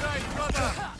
Right, brother!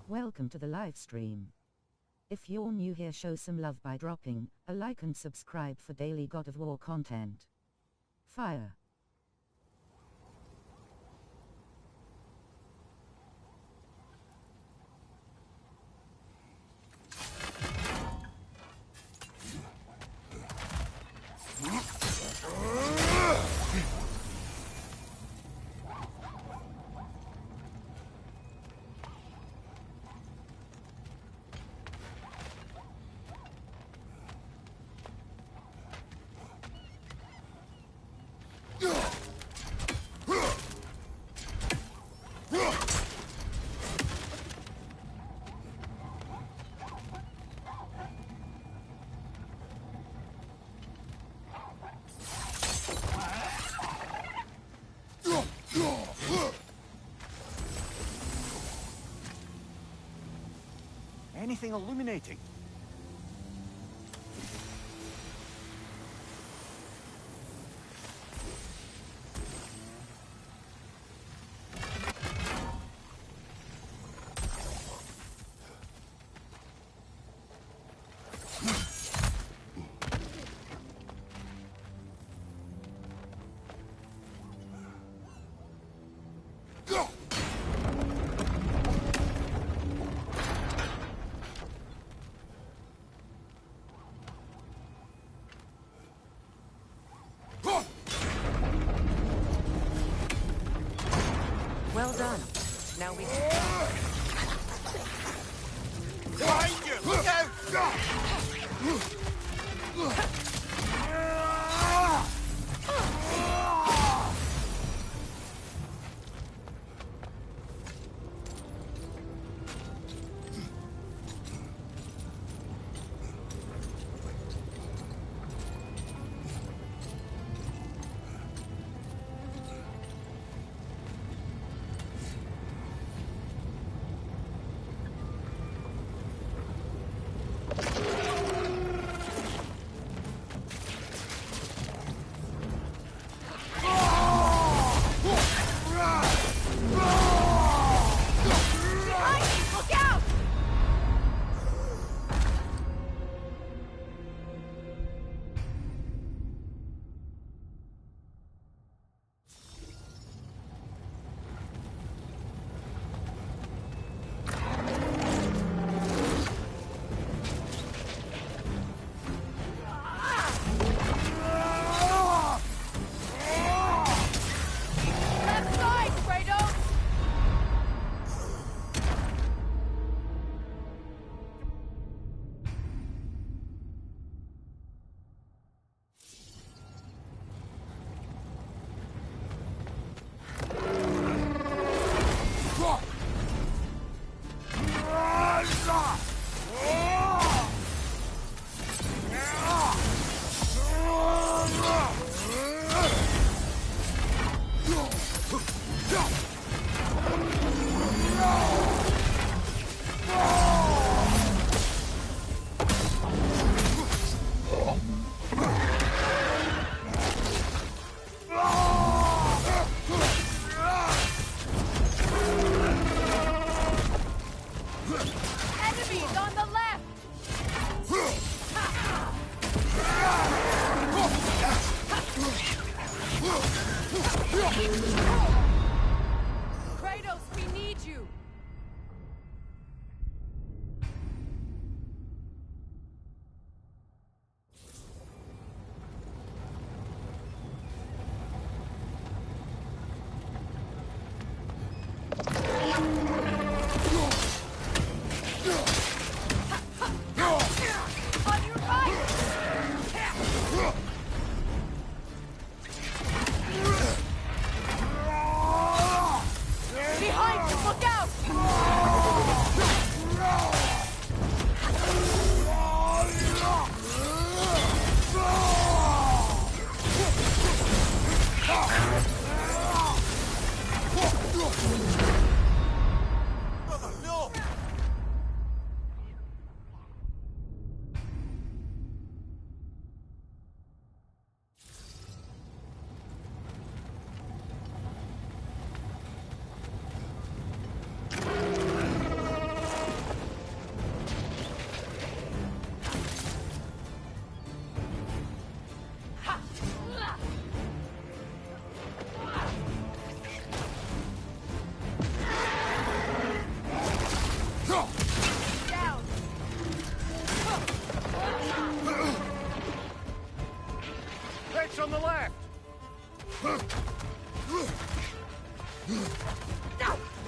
Welcome to the live stream. If you're new here, show some love by dropping a like and subscribe for daily God of War content. Fire. Anything illuminating? Well done. Now we can... Behind you! Look out!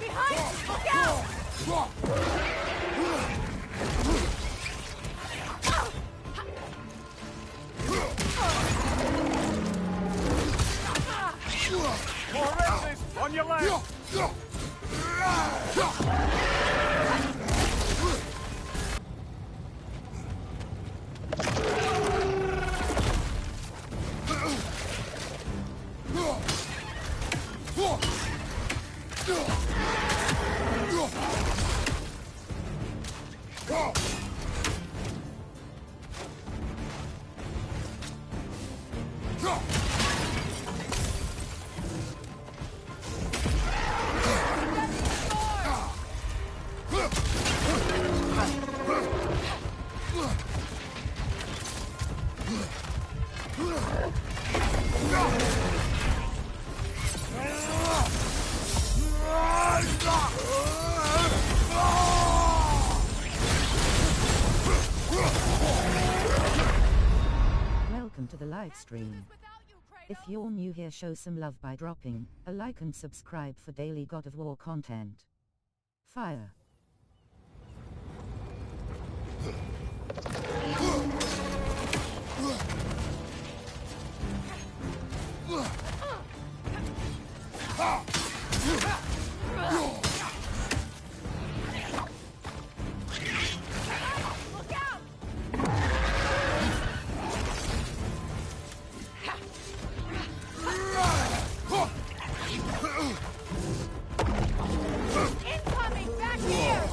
Behind! Look out! More enemies on your left! Welcome to the live stream. If you're new here, show some love by dropping a like and subscribe for daily God of War content. Fire. Look out! Incoming! Back here!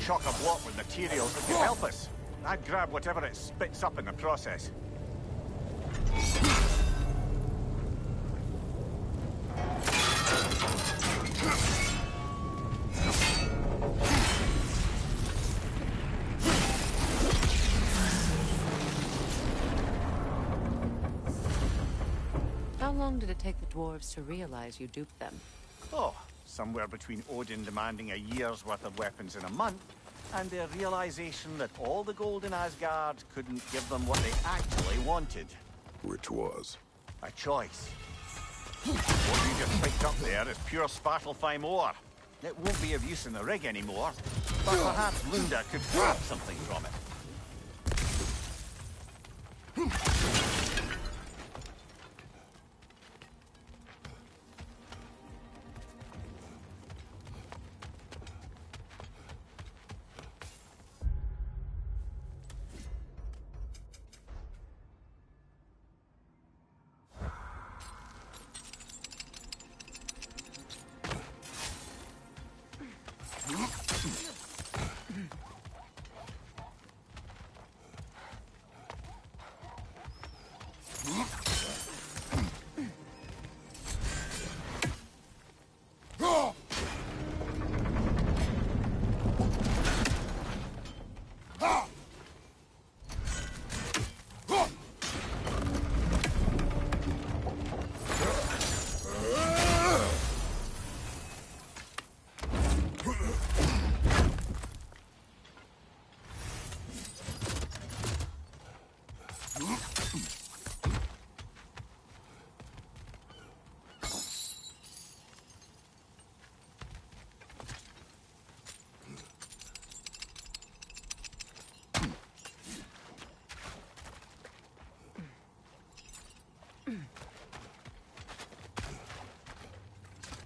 chock-a-block with materials that can help us. I'd grab whatever it spits up in the process. How long did it take the dwarves to realize you duped them? Oh, somewhere between Odin demanding a year's worth of weapons in a month, and their realization that all the gold in Asgard couldn't give them what they actually wanted. Which was? A choice. What you just picked up there is pure Svartalfheim ore. It won't be of use in the rig anymore, but perhaps Lunda could craft something from it.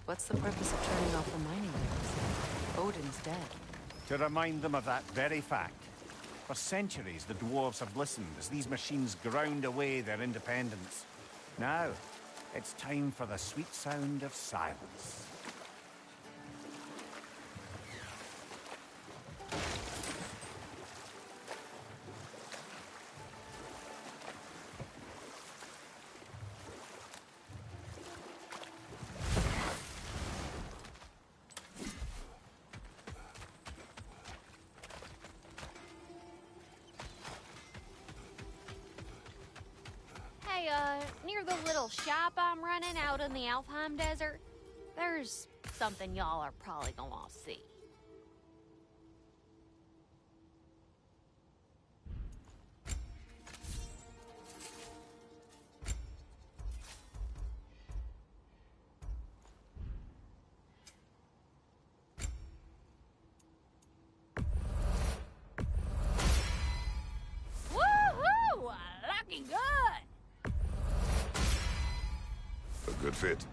What's the purpose of turning off the mining rigs? Odin's dead. To remind them of that very fact. For centuries, the dwarves have listened as these machines ground away their independence. Now, it's time for the sweet sound of silence. Near the little shop I'm running out in the Alfheim Desert, there's something y'all are probably gonna want to see. Woohoo! Looking good! A good fit.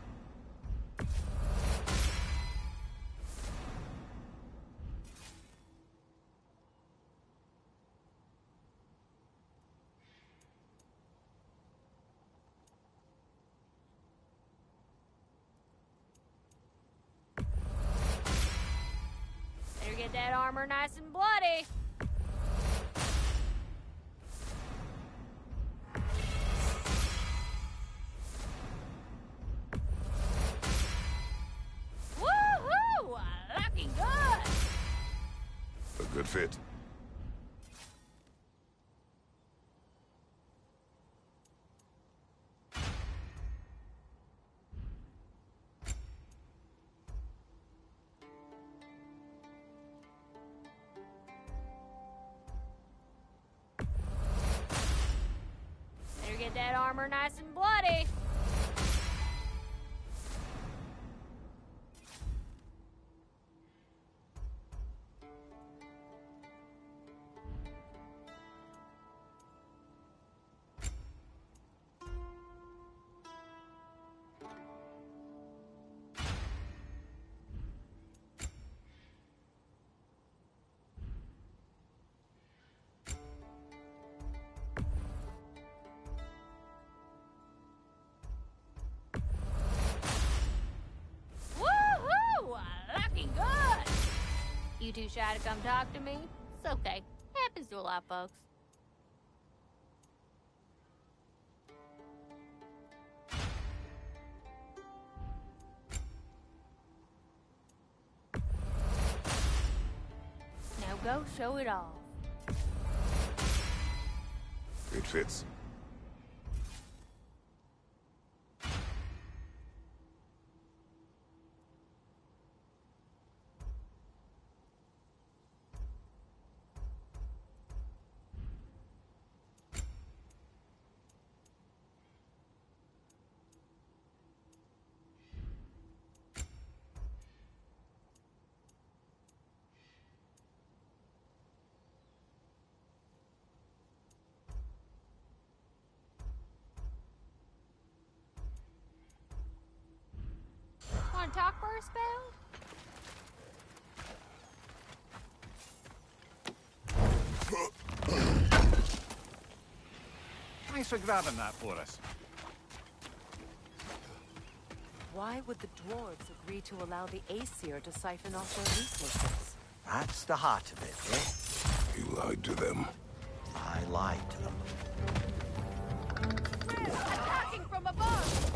Better get that armor nice and bloody. Woohoo! Looking good! A good fit. Better get that armor nice and bloody. too shy to come talk to me. It's okay. Happens to a lot of folks. Now go show it off. It fits. Want to talk for a spell? Thanks for grabbing that for us. Why would the dwarves agree to allow the Aesir to siphon off their resources? That's the heart of it, eh? You lied to them. I lied to them. Attacking from above!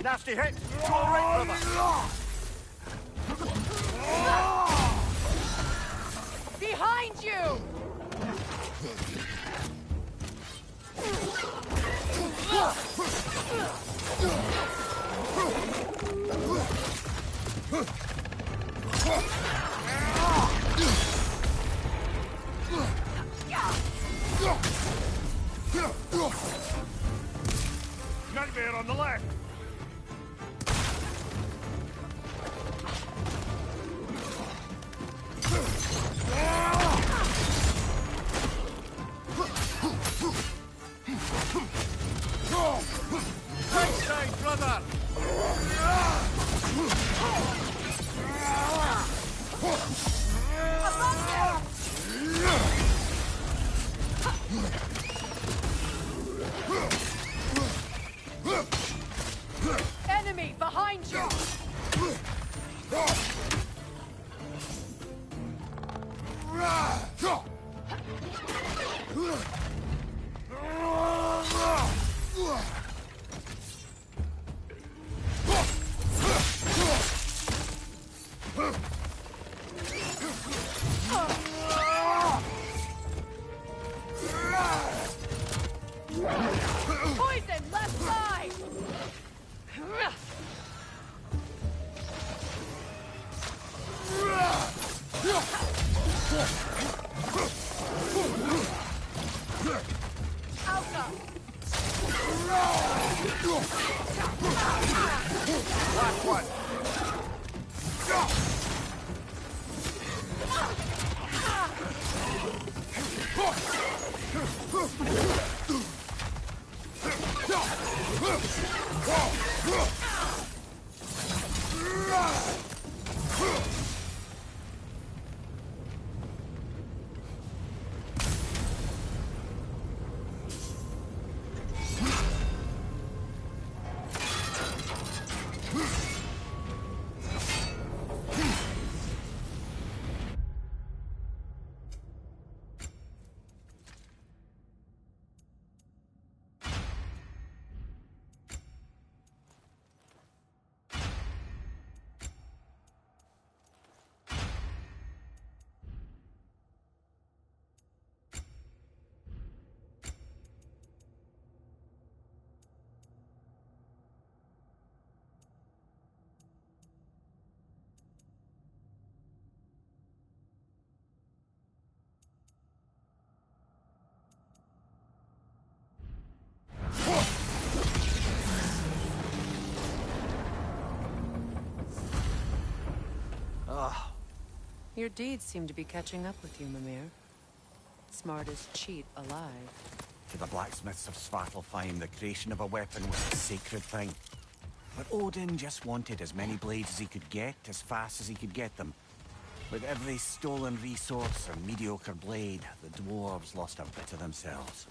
Nasty hit! Go right, brother! Behind you! Nightmare on the left. Right side, brother! Enemy behind you! Poison left side! Alka! Last one! Your deeds seem to be catching up with you, Mimir. Smartest cheat alive. To the blacksmiths of Svartalfheim, the creation of a weapon was a sacred thing. But Odin just wanted as many blades as he could get, as fast as he could get them. With every stolen resource and mediocre blade, the dwarves lost a bit of themselves.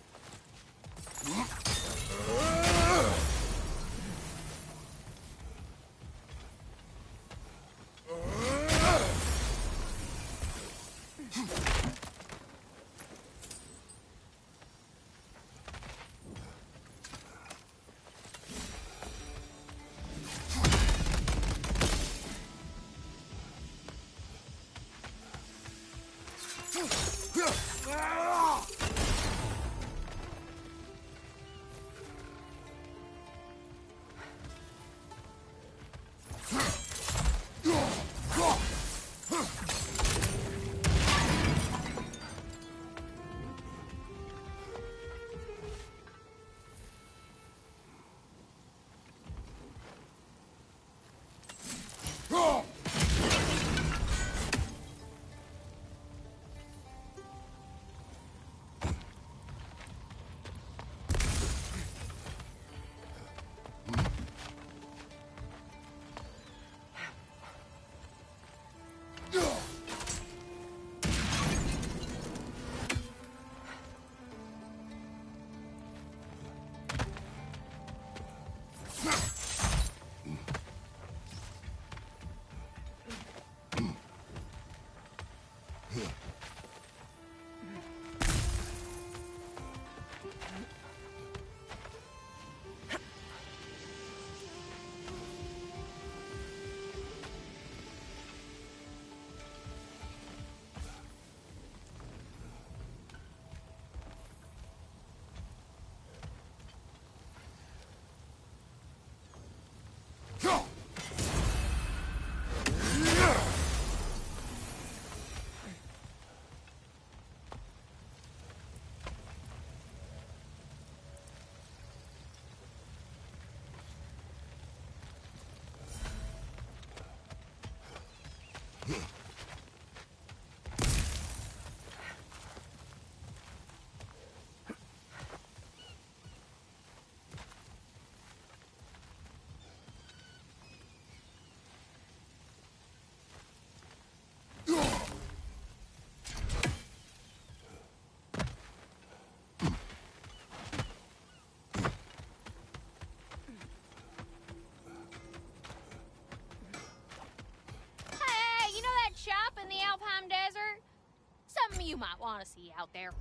you might want to see out there.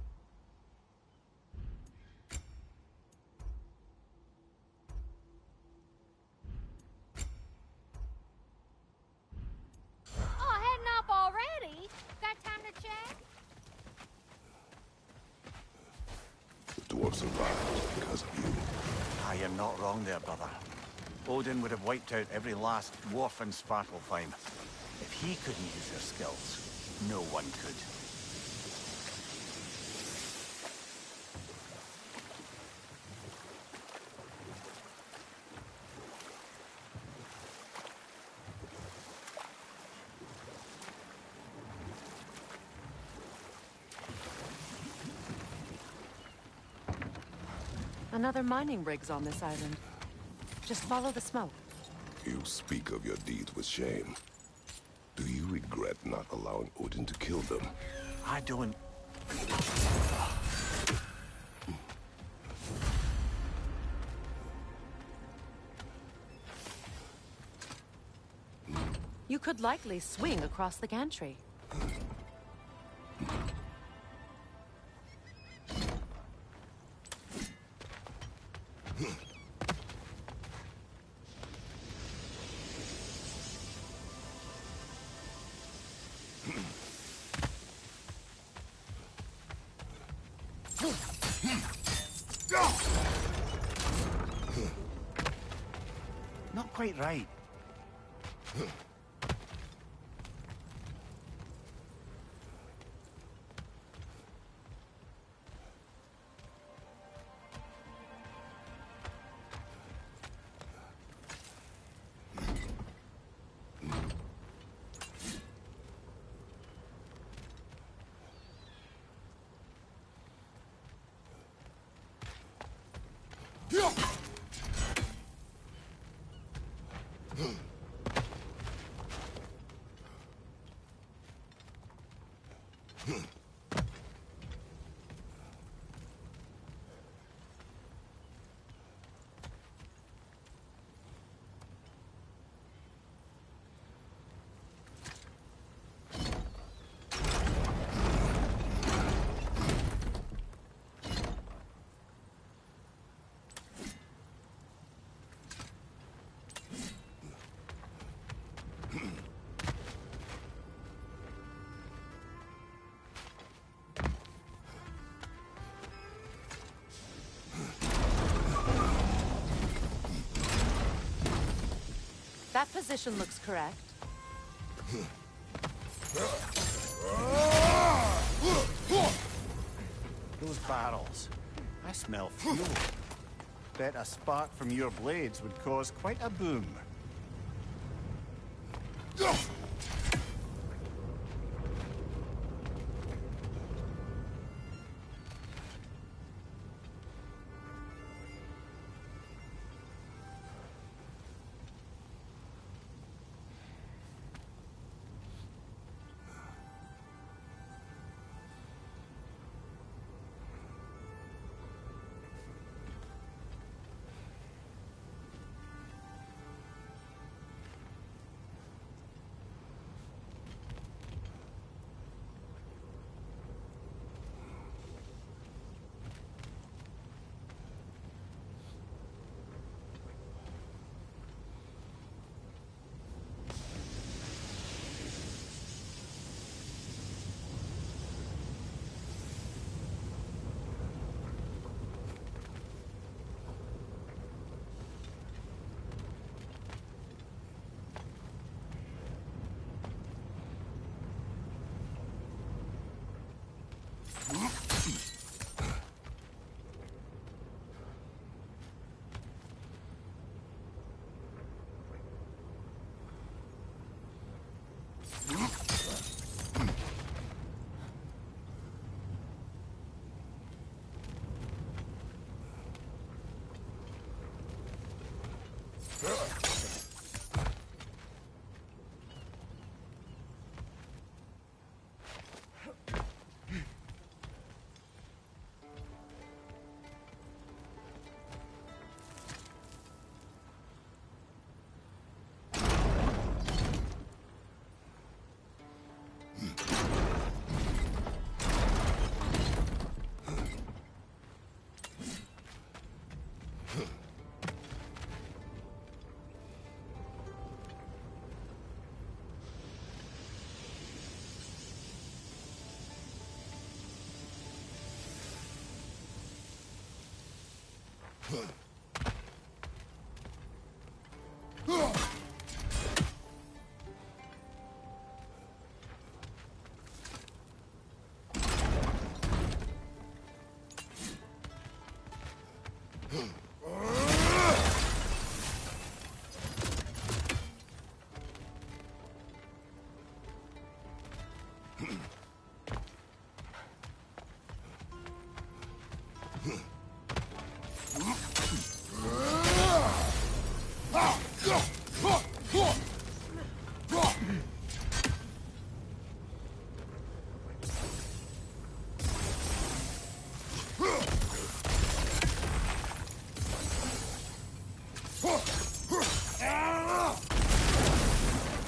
Oh, heading up already? Got time to check? The dwarves survived because of you. Ah, you're not wrong there, brother. Odin would have wiped out every last dwarf in Svartalfheim. If he couldn't use their skills, no one could. Another mining rig's on this island. Just follow the smoke. You speak of your deeds with shame. Do you regret not allowing Odin to kill them? I don't... You could likely swing across the gantry. Not quite right. That position looks correct. Those barrels. I smell fuel. Bet a spark from your blades would cause quite a boom.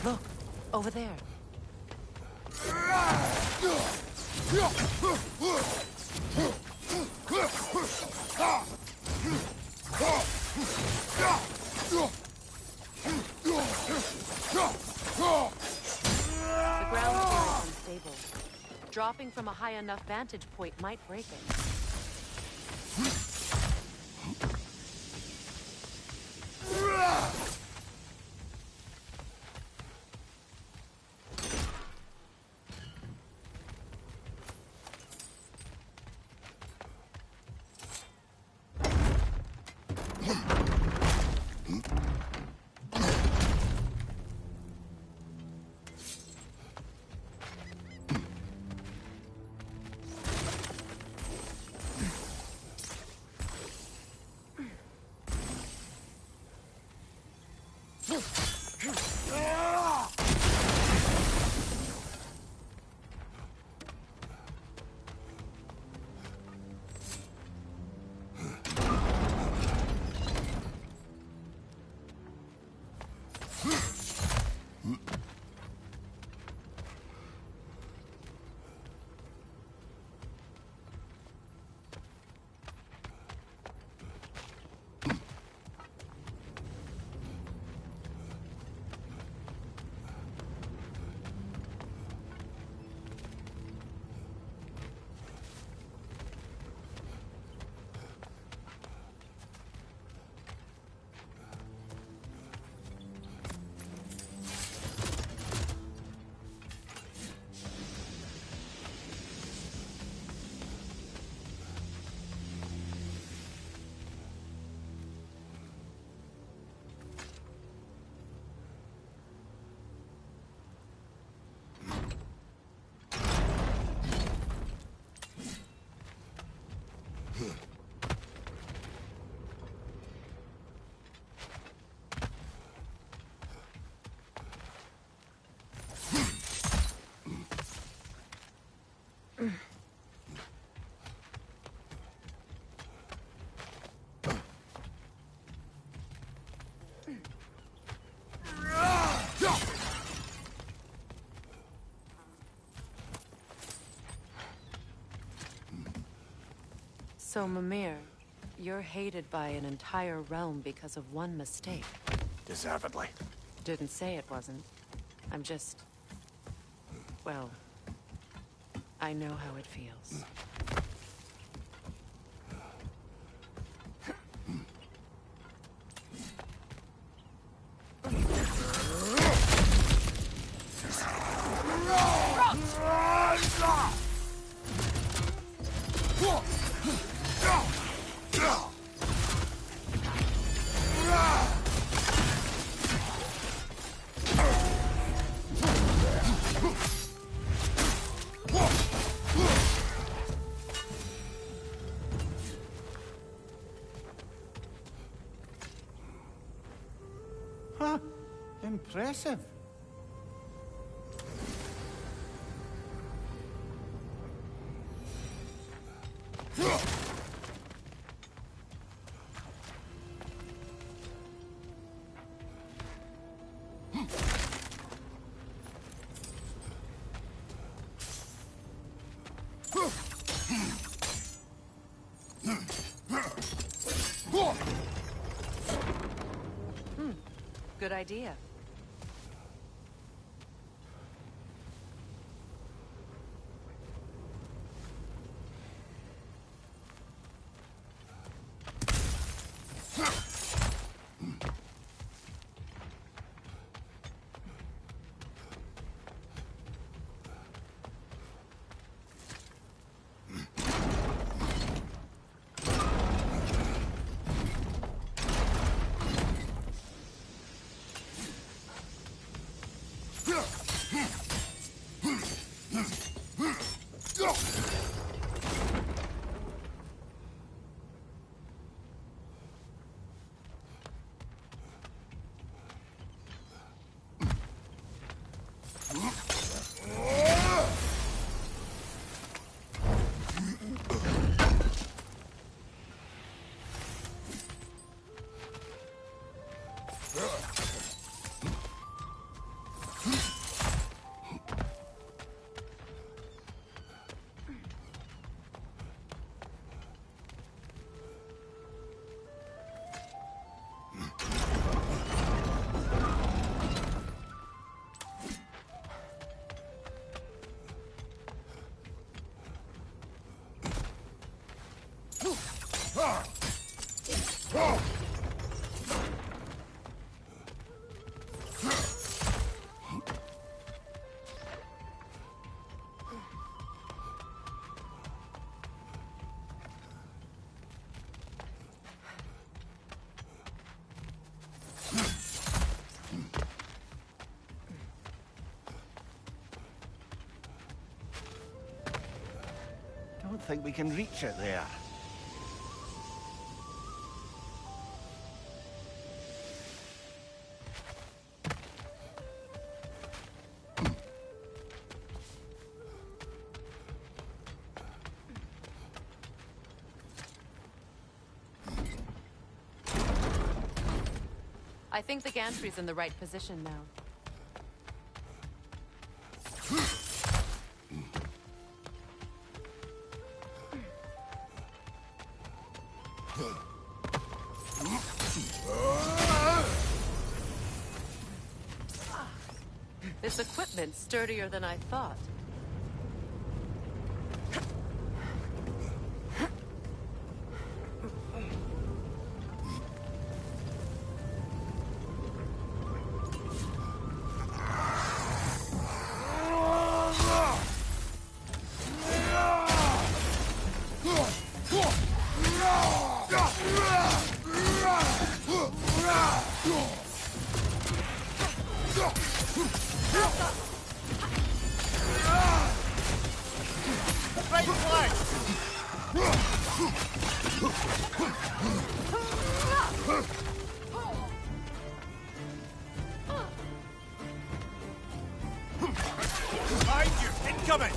Look, over there. The ground here is unstable. Dropping from a high enough vantage point might break it. So, Mimir, you're hated by an entire realm because of one mistake. Deservedly. Didn't say it wasn't. I'm just... well, I know how it feels. Huh. Impressive. Good idea. Don't think we can reach it there. I think the gantry's in the right position now. This equipment's sturdier than I thought. Right flank! Behind you! Incoming!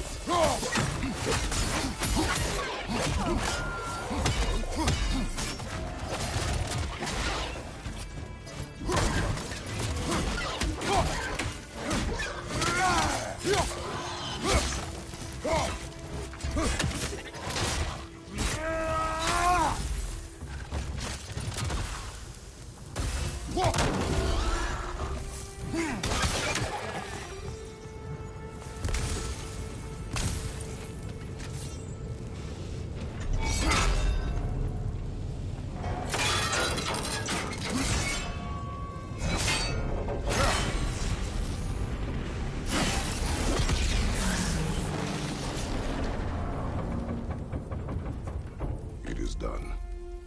It is done.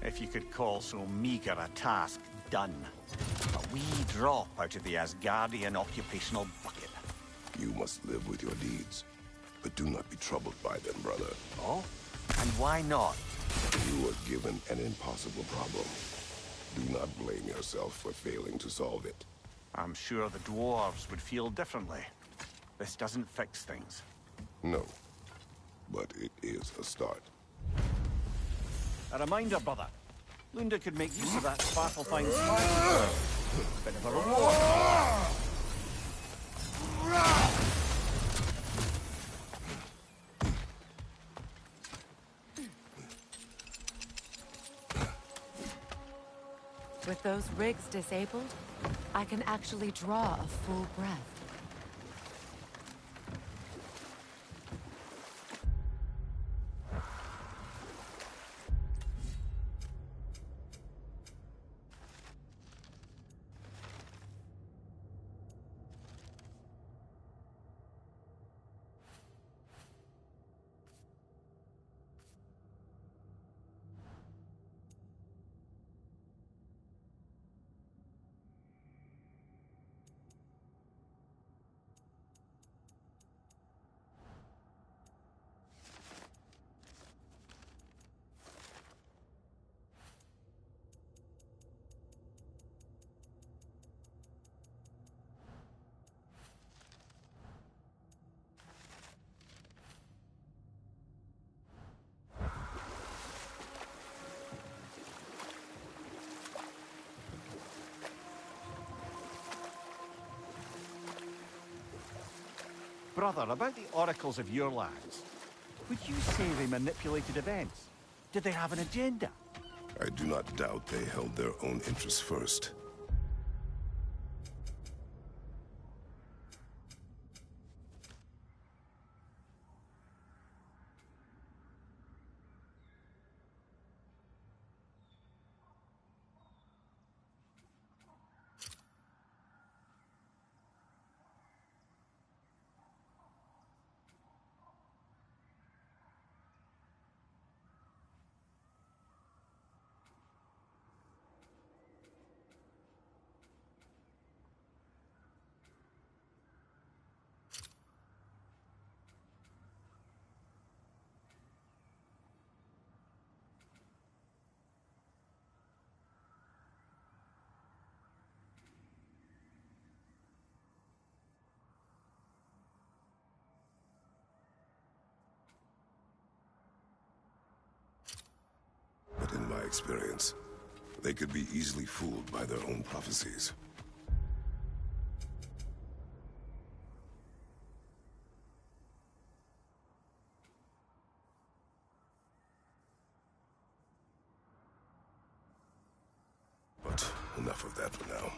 If you could call so meager a task done. A wee drop out of the Asgardian occupational bucket. You must live with your deeds. But do not be troubled by them, brother. Oh? And why not? You were given an impossible problem. Do not blame yourself for failing to solve it. I'm sure the dwarves would feel differently. This doesn't fix things. No. But it is a start. A reminder, brother. Lunda could make use of that Svartalfheim spark. Bit of a reward. With those rigs disabled, I can actually draw a full breath. Brother, about the oracles of your lands, would you say they manipulated events? Did they have an agenda? I do not doubt they held their own interests first. experience. They could be easily fooled by their own prophecies. But enough of that for now.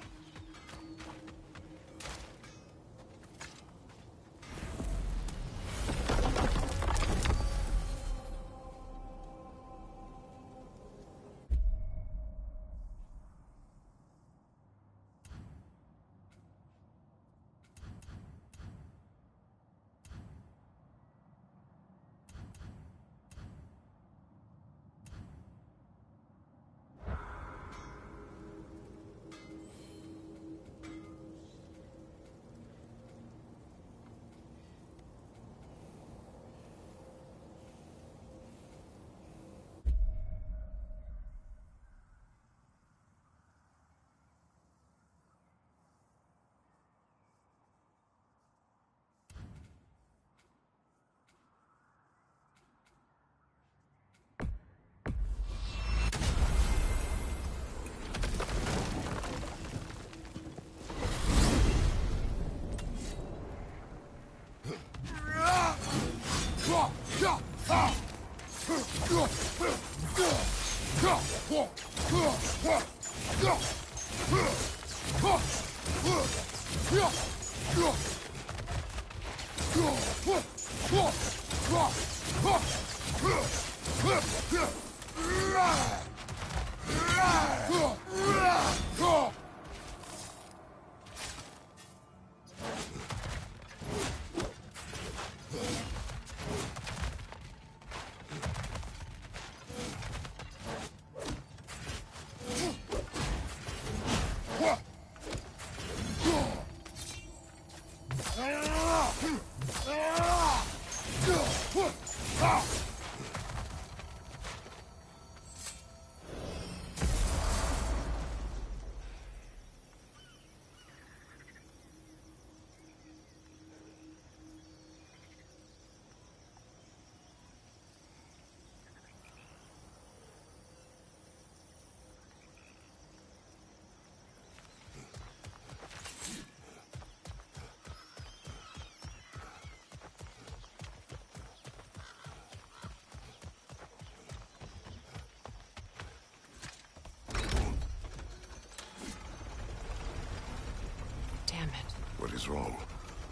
Damn it. What is wrong?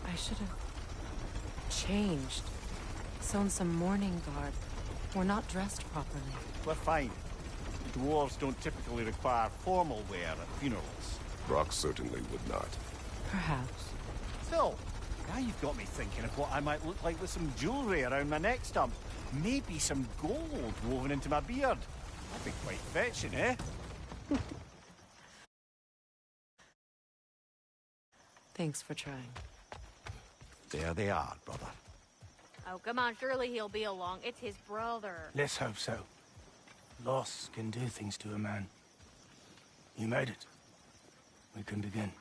I should have changed. Sewn some mourning garb. We're not dressed properly. We're fine. Dwarves don't typically require formal wear at funerals. Brock certainly would not. Perhaps. Still, now you've got me thinking of what I might look like with some jewellery around my neck stump. Maybe some gold woven into my beard. That'd be quite fetching, eh? Thanks for trying. There they are, brother. Oh, come on, surely he'll be along. It's his brother. Let's hope so. Loss can do things to a man. You made it. We can begin.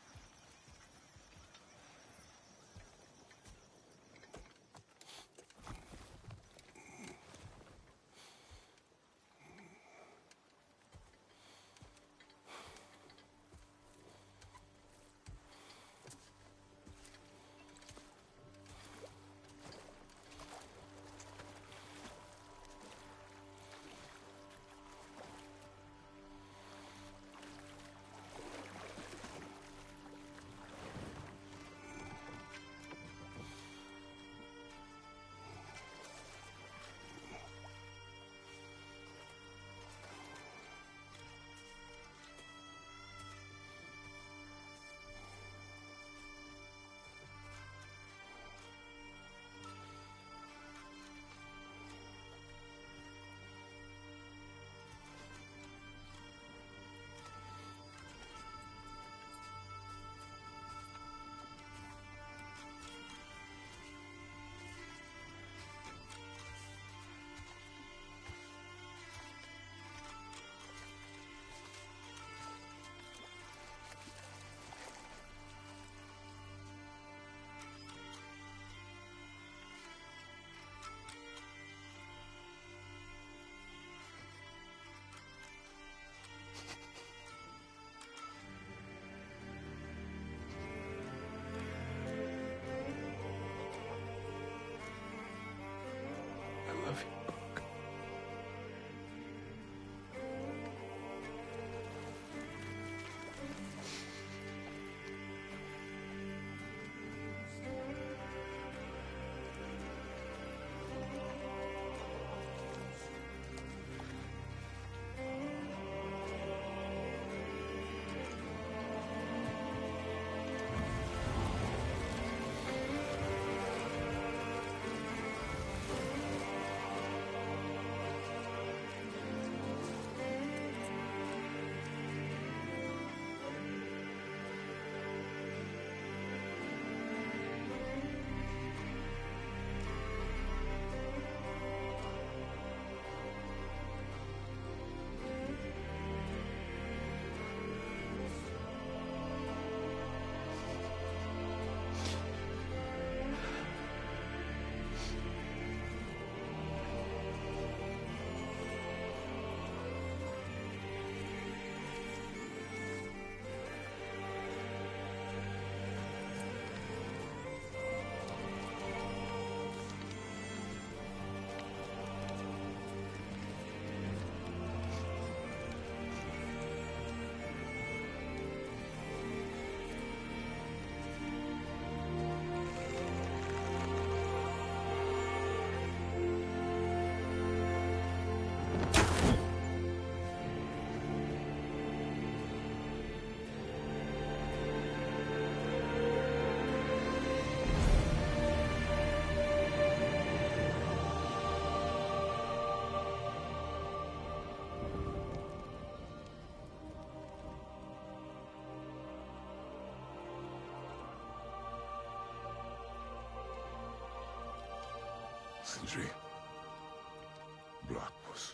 Sentry. Blackpuss.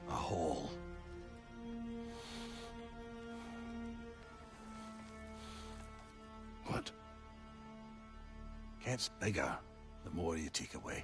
A hole. What? Gets bigger the more you take away.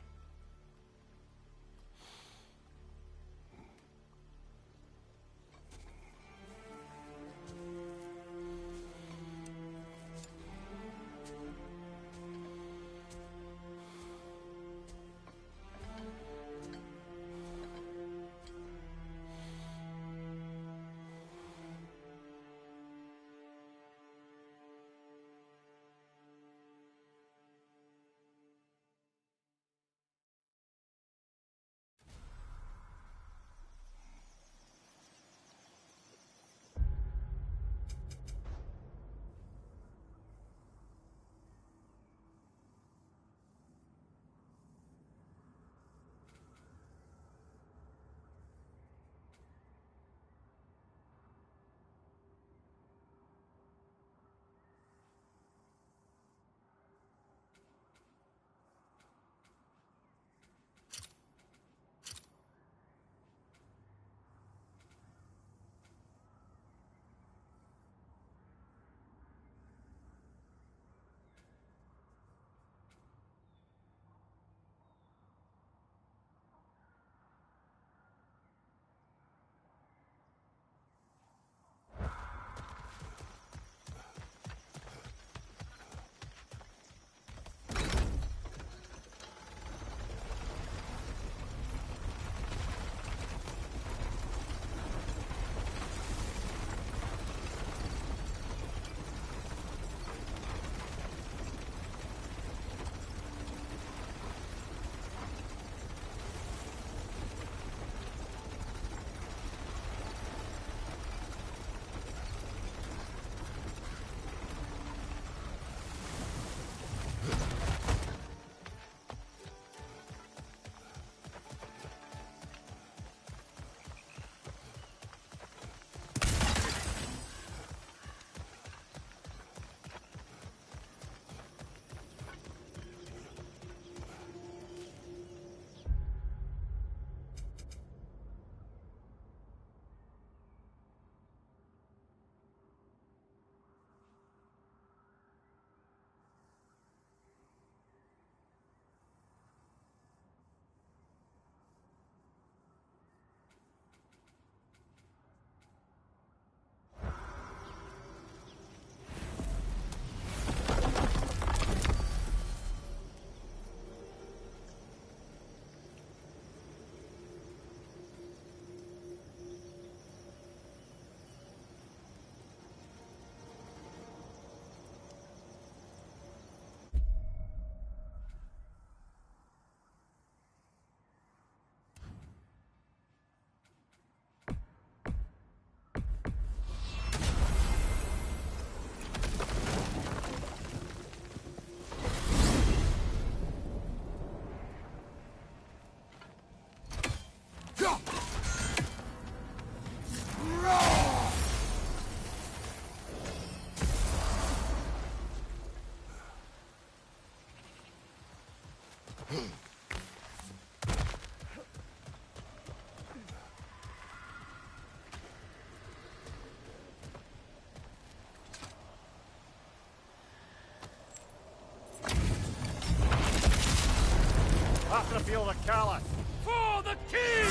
After the field of Callus. For the king!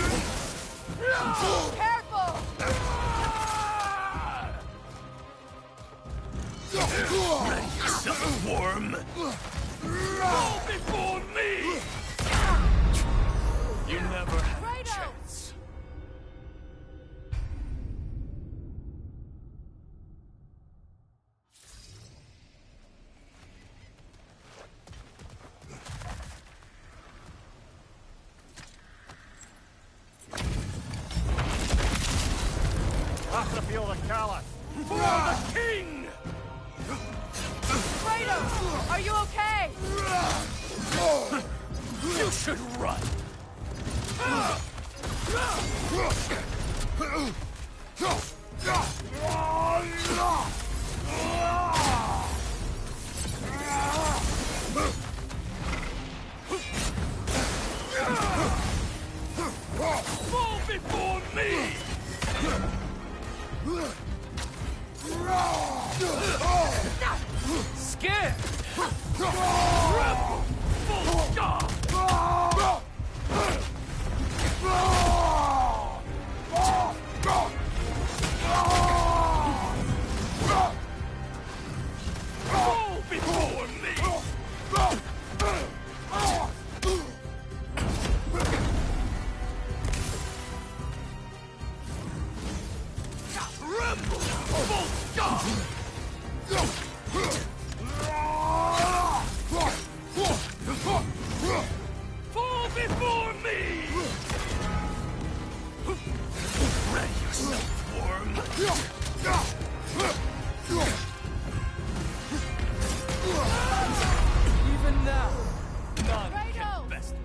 Careful! Ready yourself, worm! Roll before me! You never had a chance. After feel the Caliph. For the king! Kratos! Are you okay? You should run! Fall before me! Scared! Rebel! Full stop! Fall before me! Rebel! Full stop! Fall before me! Ready yourself, worm! Even now, none can best me.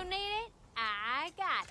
you need it, I got it.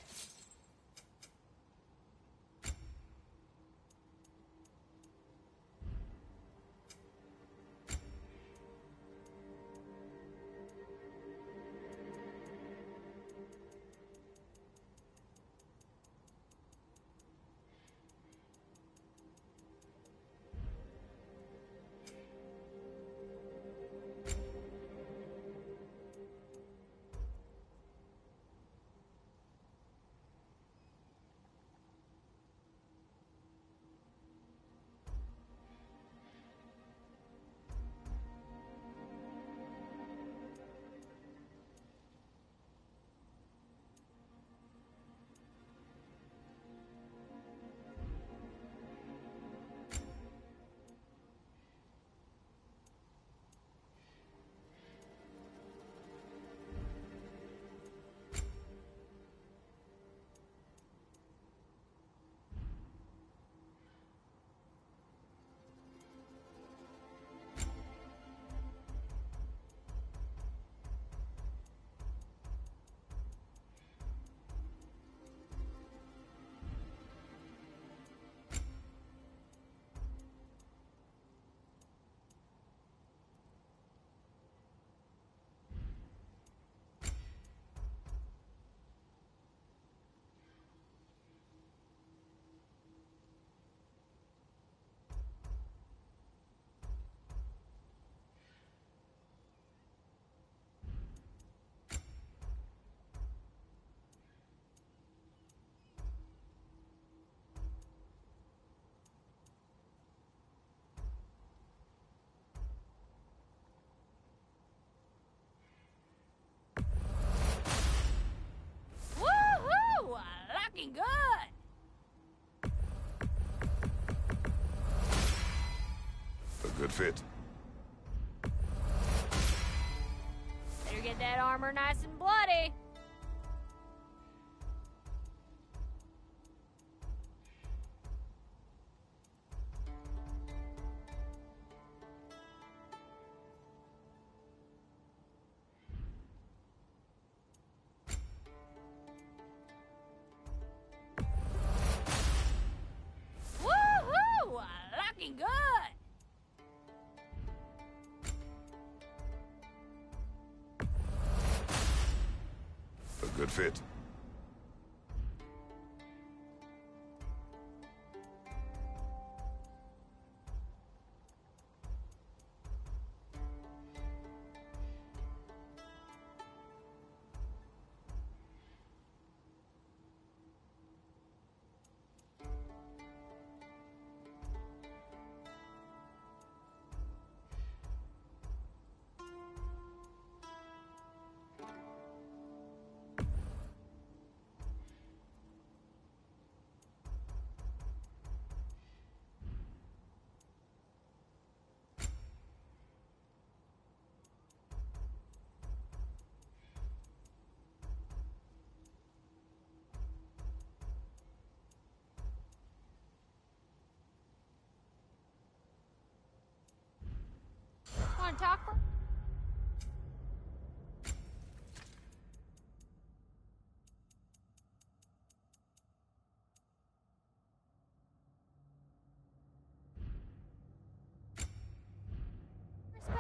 Woohoo! Looking good. A good fit. Better get that armor nice and bloody. Woohoo! Looking good. A good fit. Want to talk? Spell?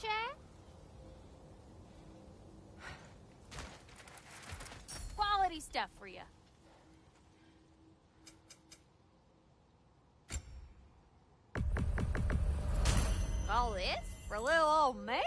chat? Quality stuff for you. All this for little old me?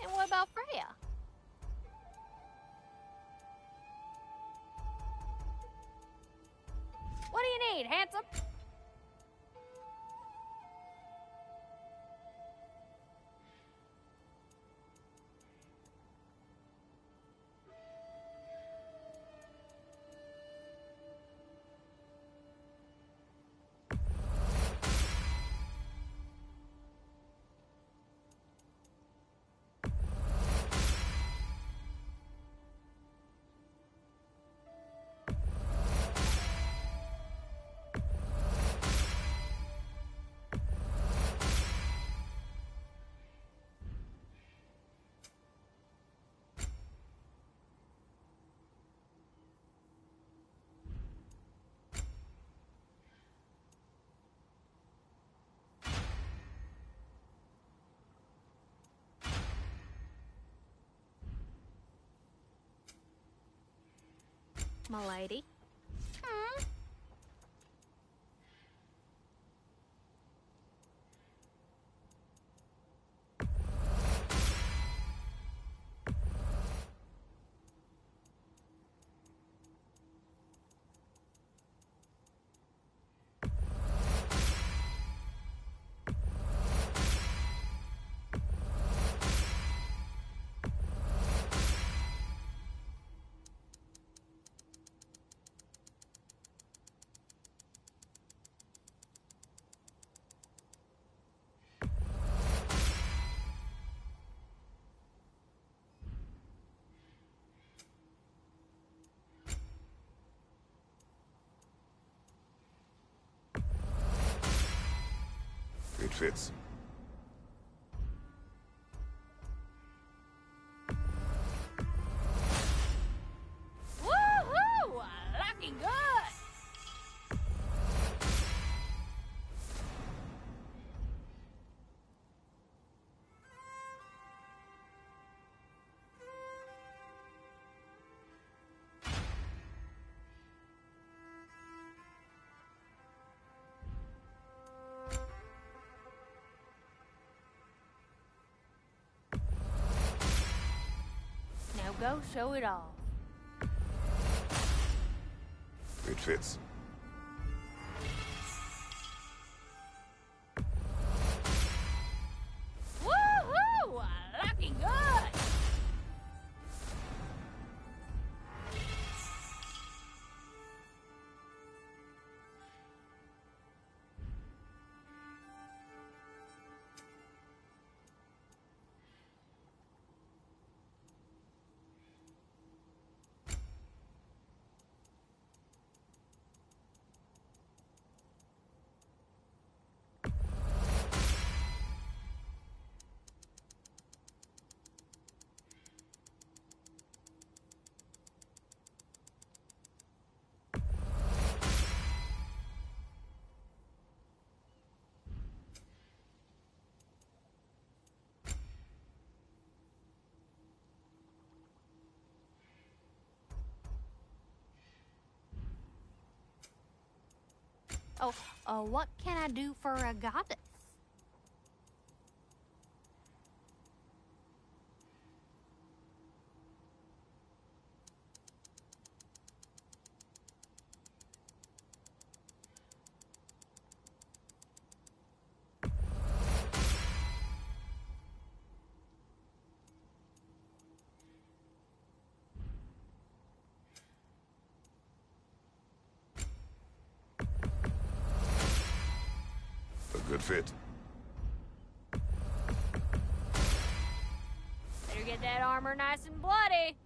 And what about Freya? What do you need, handsome? My lady. Hmm? It fits. Woohoo! Looking good! Now go show it off. It fits. Woohoo! Looking good! Oh, what can I do for a goddess? Good fit. Better get that armor nice and bloody.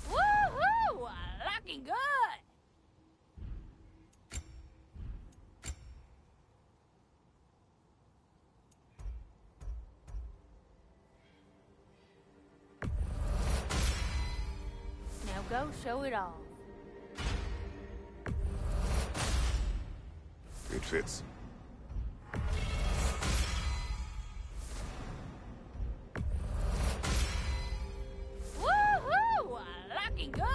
Woohoo! Looking good. Now go show it off. It fits. Woohoo! Looking good.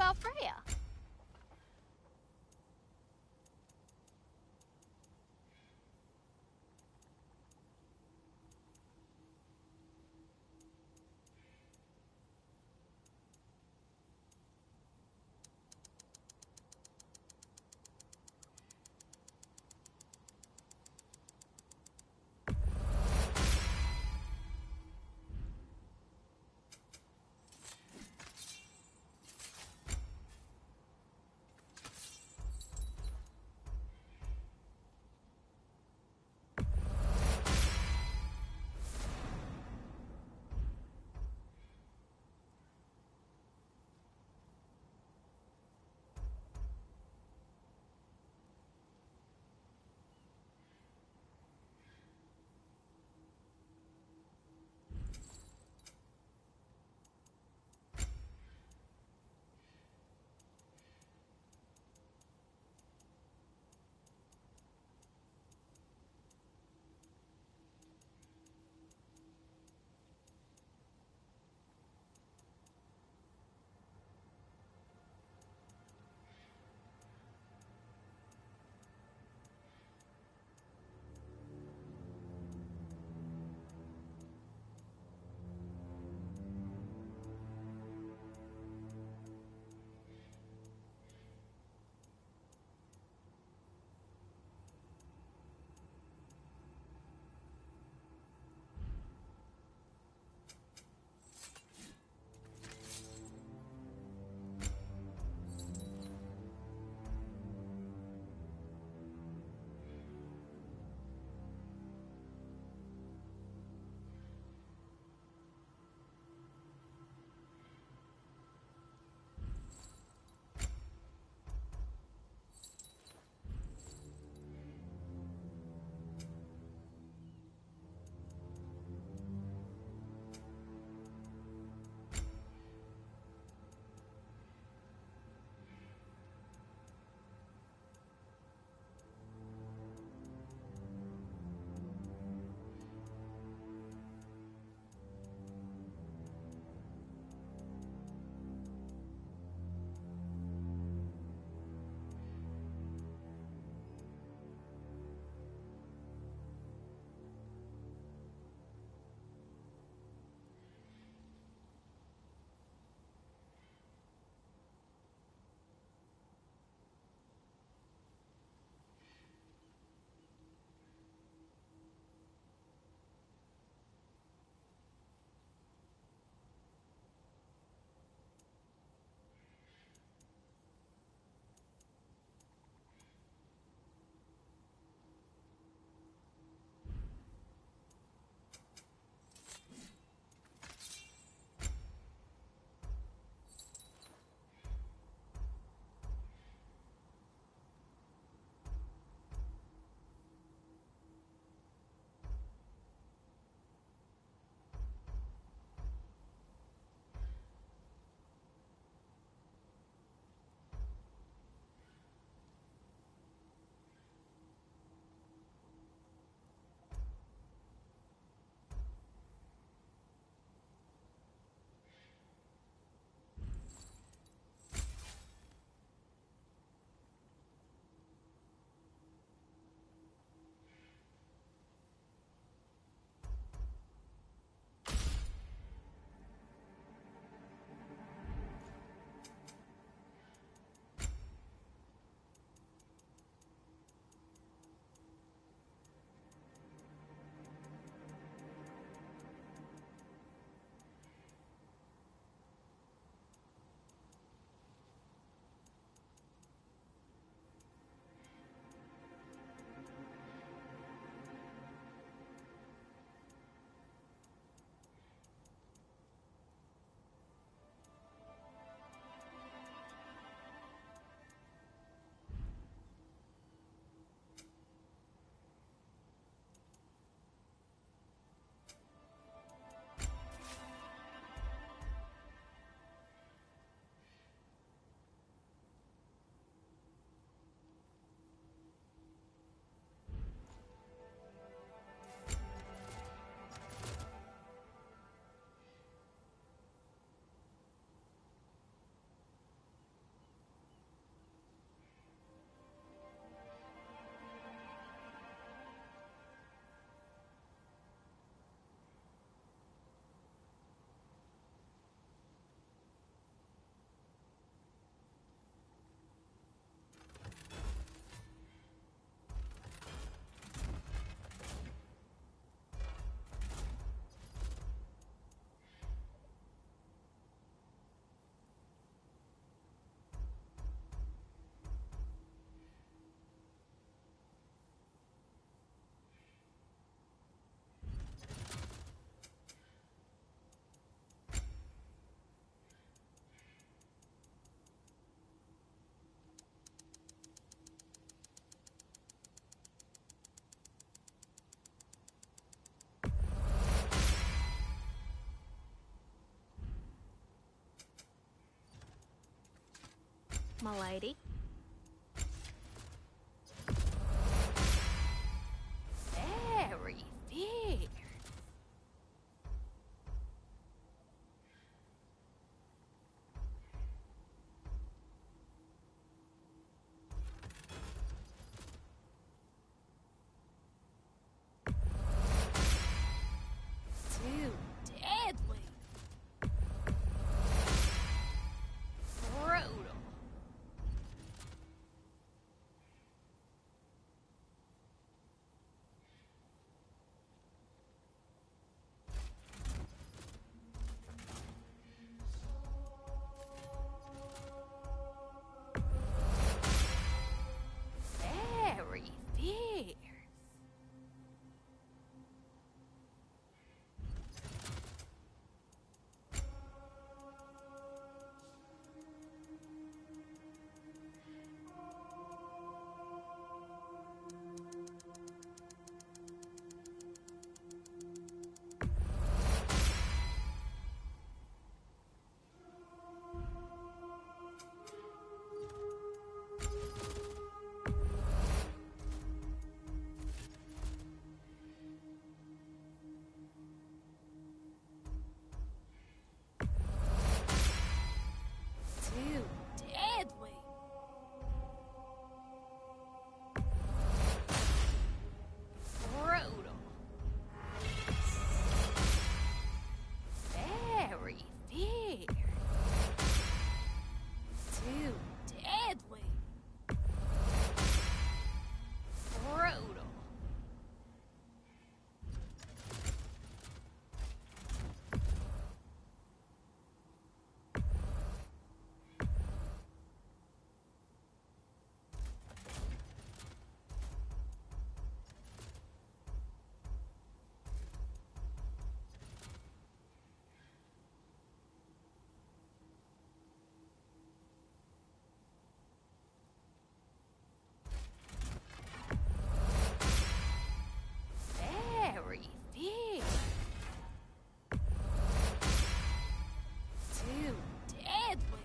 about Freya? my lady. Very fierce. Too deadly. Brutal. Very fierce. Too deadly. Brutal. Very fierce. Too deadly. Brutal. Very fierce. Too deadly.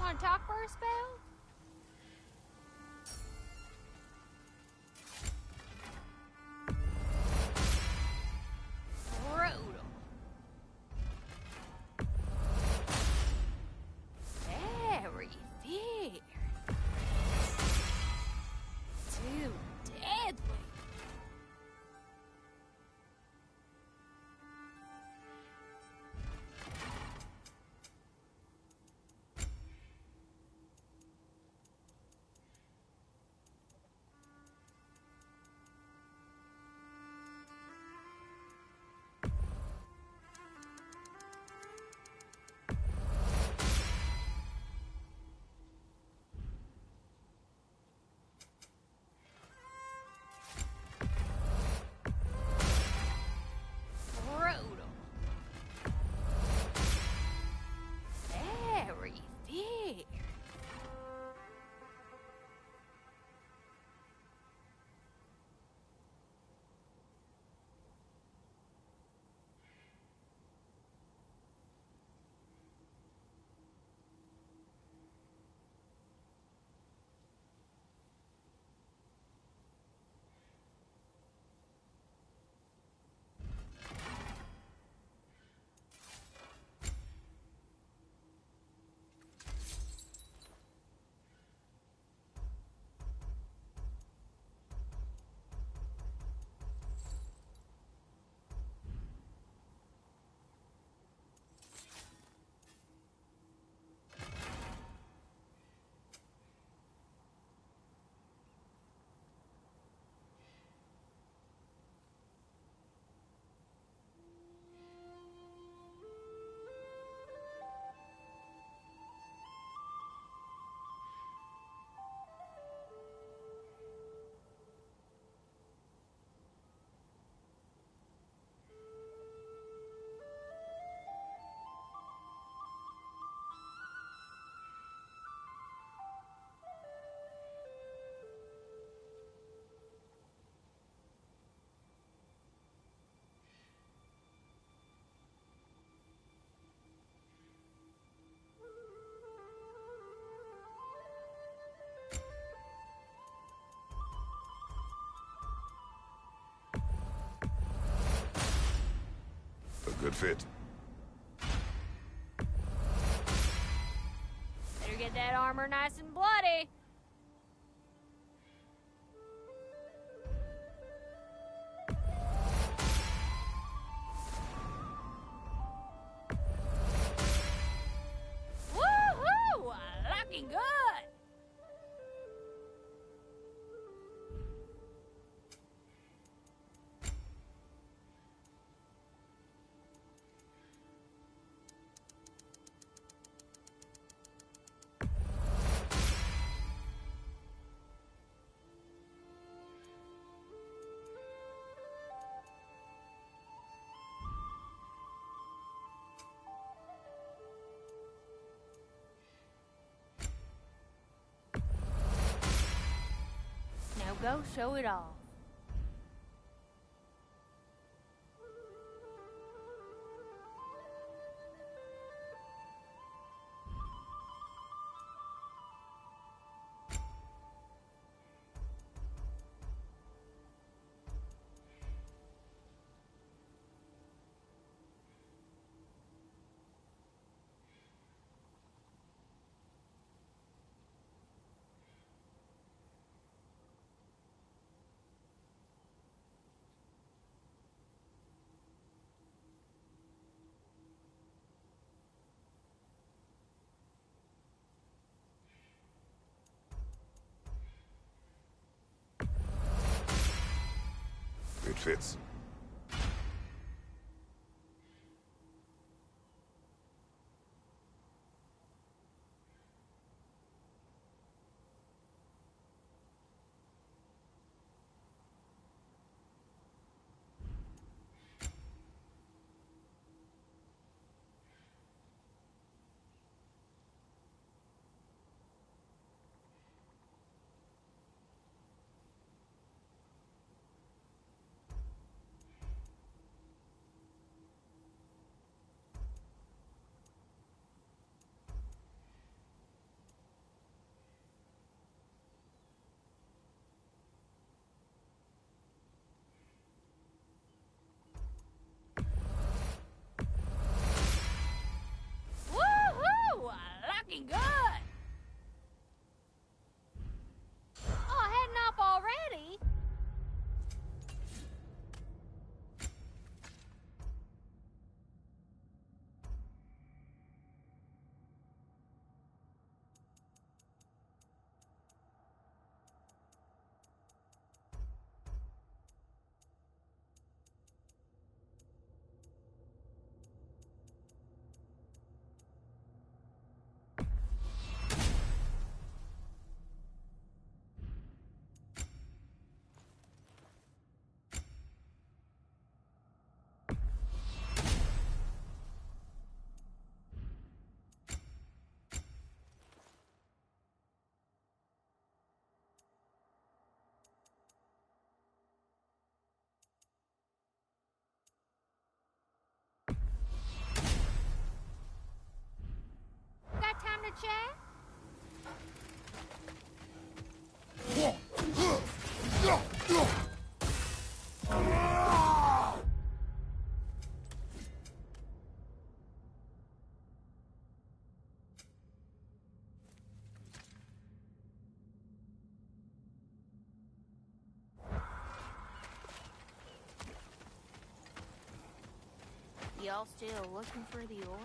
Want to talk for a spell? Brutal. Very fierce. Too deadly. Good fit. Better get that armor nice and bloody. Woohoo! Looking good. Now go show it off. It fits. Woohoo! Looking good. Oh, heading up already? Got time to chat? Y'all still looking for the orb?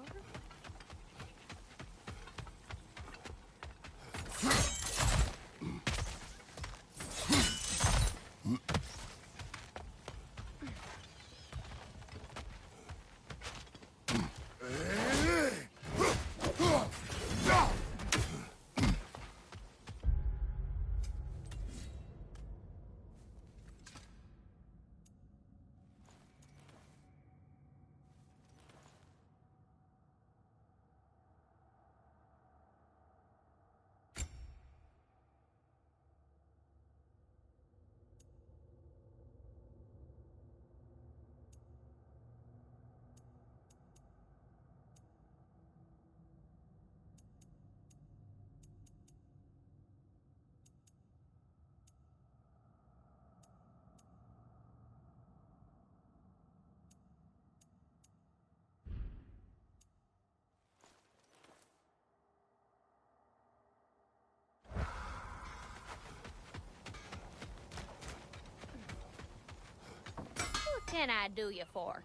can I do you for?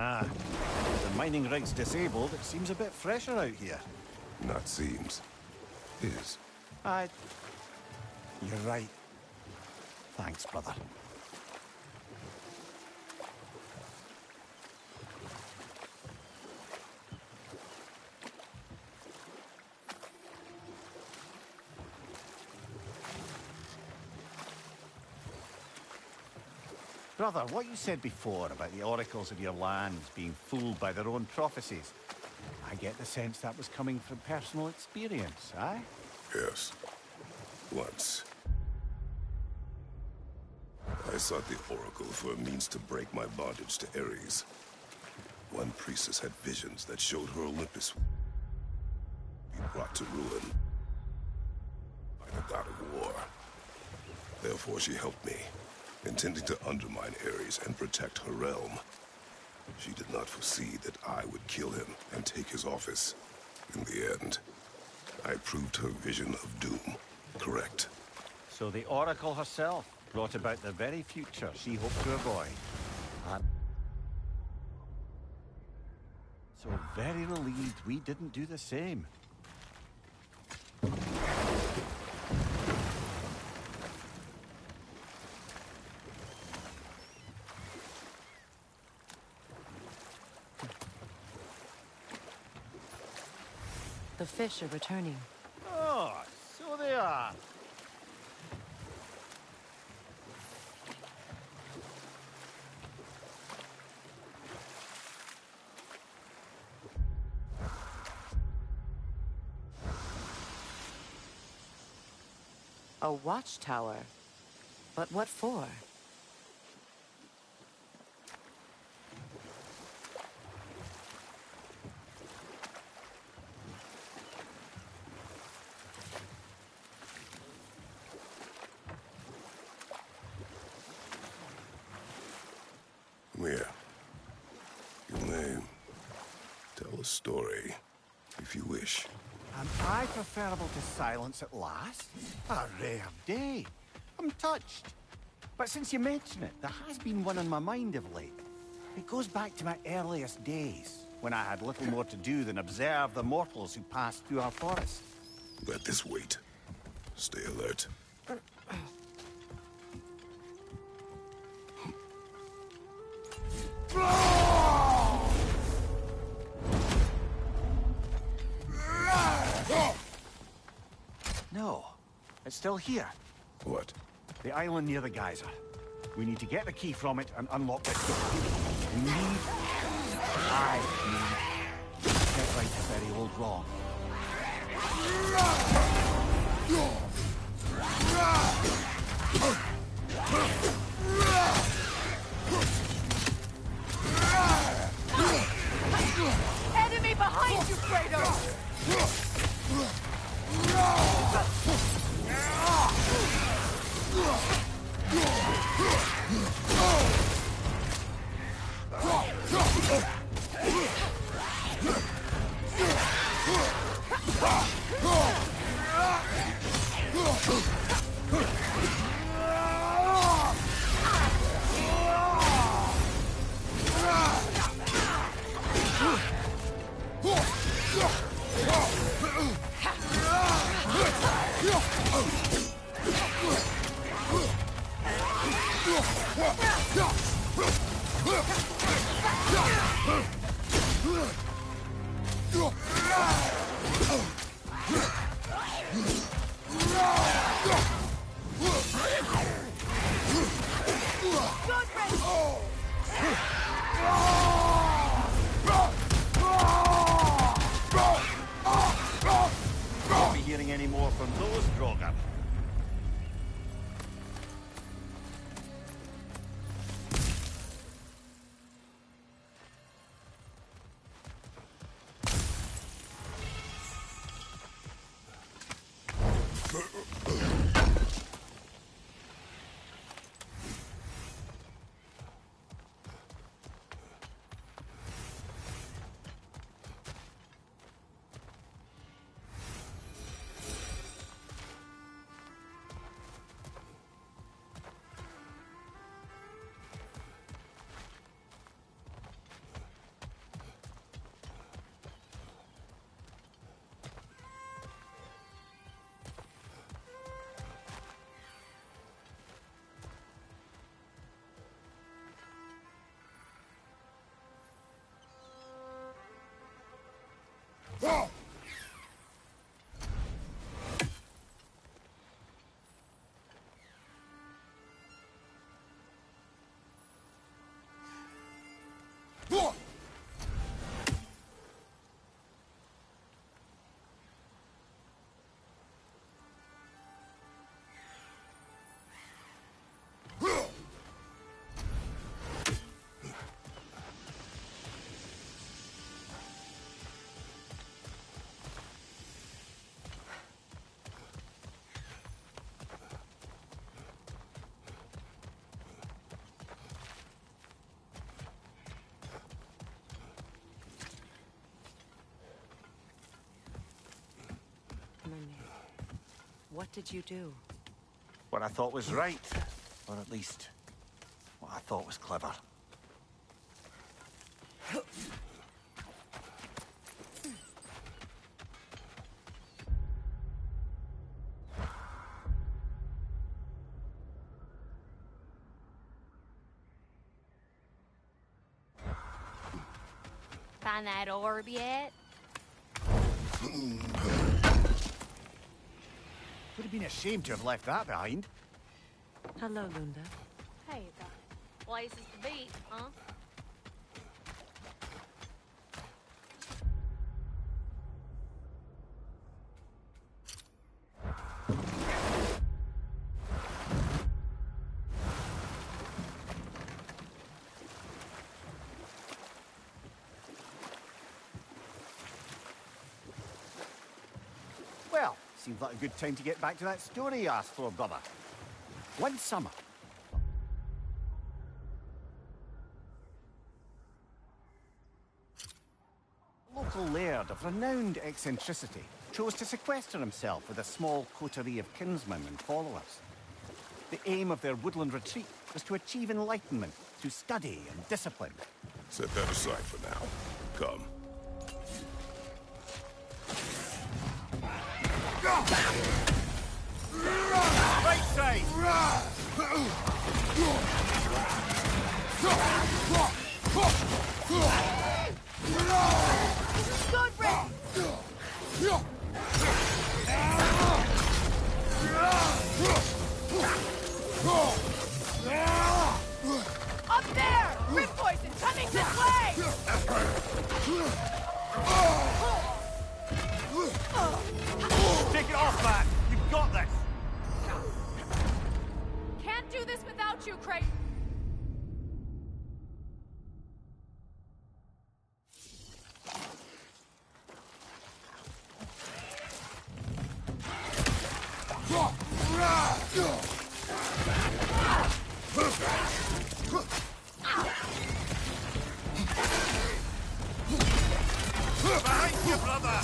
Ah, the mining rig's disabled. It seems a bit fresher out here. Not seems. Is. You're right. Thanks, brother. Brother, what you said before about the oracles of your lands being fooled by their own prophecies, I get the sense that was coming from personal experience, aye? Yes. Once. I sought the Oracle for a means to break my bondage to Ares. One priestess had visions that showed her Olympus be brought to ruin by the god of war. Therefore she helped me, intending to undermine Ares and protect her realm. She did not foresee that I would kill him and take his office. In the end, I proved her vision of doom correct. So the Oracle herself brought about the very future she hoped to avoid. And so very relieved we didn't do the same. The fish are returning. Oh, so they are. A watchtower? But what for? Mia, you may tell a story, if you wish. Am I preferable to silence at last? A rare day. I'm touched. But since you mention it, there has been one on my mind of late. It goes back to my earliest days, when I had little more to do than observe the mortals who passed through our forest. Let this wait. Stay alert. No, it's still here. What? The island near the geyser. We need to get the key from it and unlock this door. We need... I need... to set right a very old wrong. Enemy behind you, Kratos! Won't be hearing any more from those Drogon. What did you do? What I thought was right. Or at least, what I thought was clever. Find that orb yet? Would have been a shame to have left that behind. Hello, Lunda. Hey, got places to be, huh? Well, seems like a good time to get back to that story you asked for, brother. One summer. A local laird of renowned eccentricity chose to sequester himself with a small coterie of kinsmen and followers. The aim of their woodland retreat was to achieve enlightenment through study and discipline. Set that aside for now. Come. Right side! Good, Rick! Up there! Rip poison coming this way! Take it off, man! You've got this! Can't do this without you, Creighton! Behind you, brother!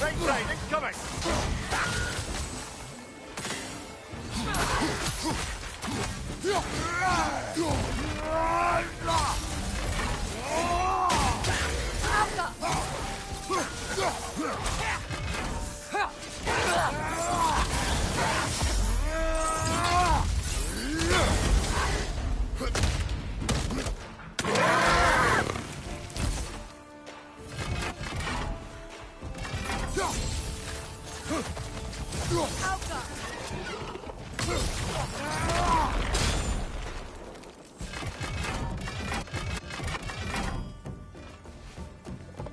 Right side, incoming!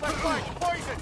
Left flank, poison!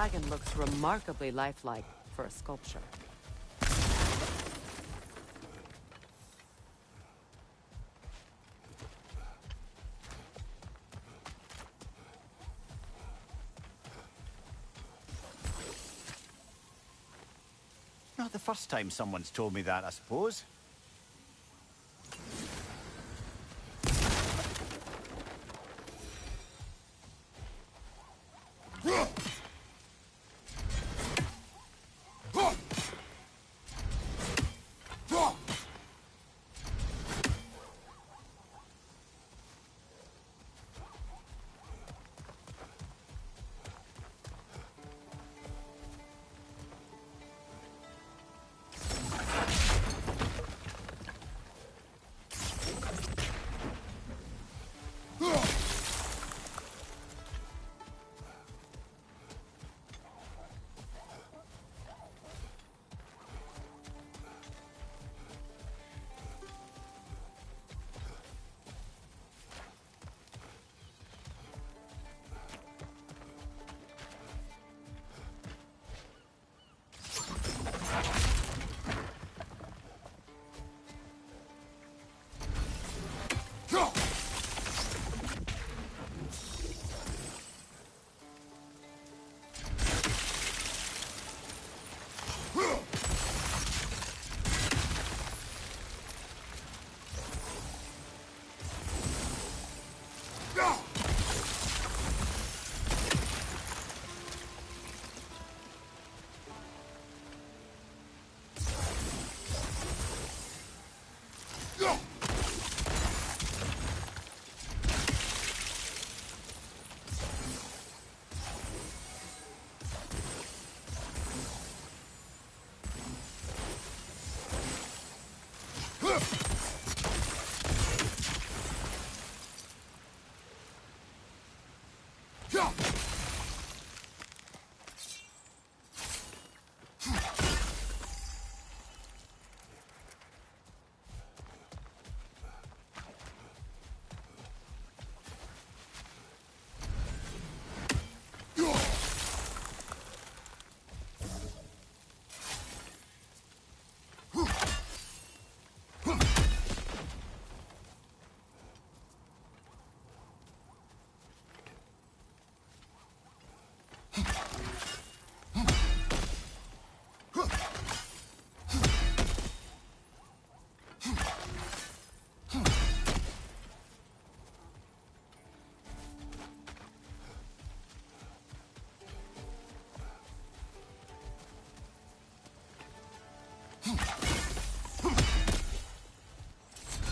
dragon looks remarkably lifelike for a sculpture. Not the first time someone's told me that, I suppose.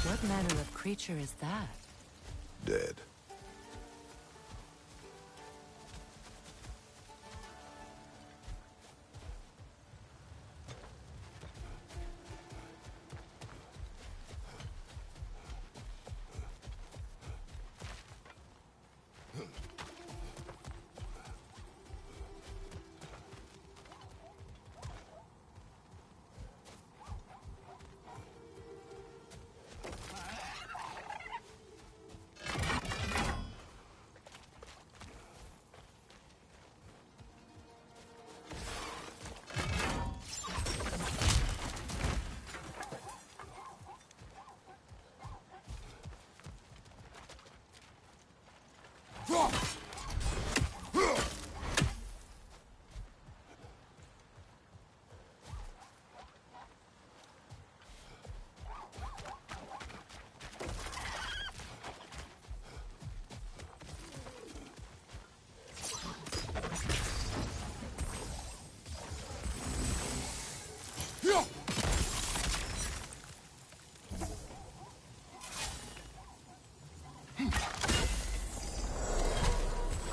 What manner of creature is that? Dead.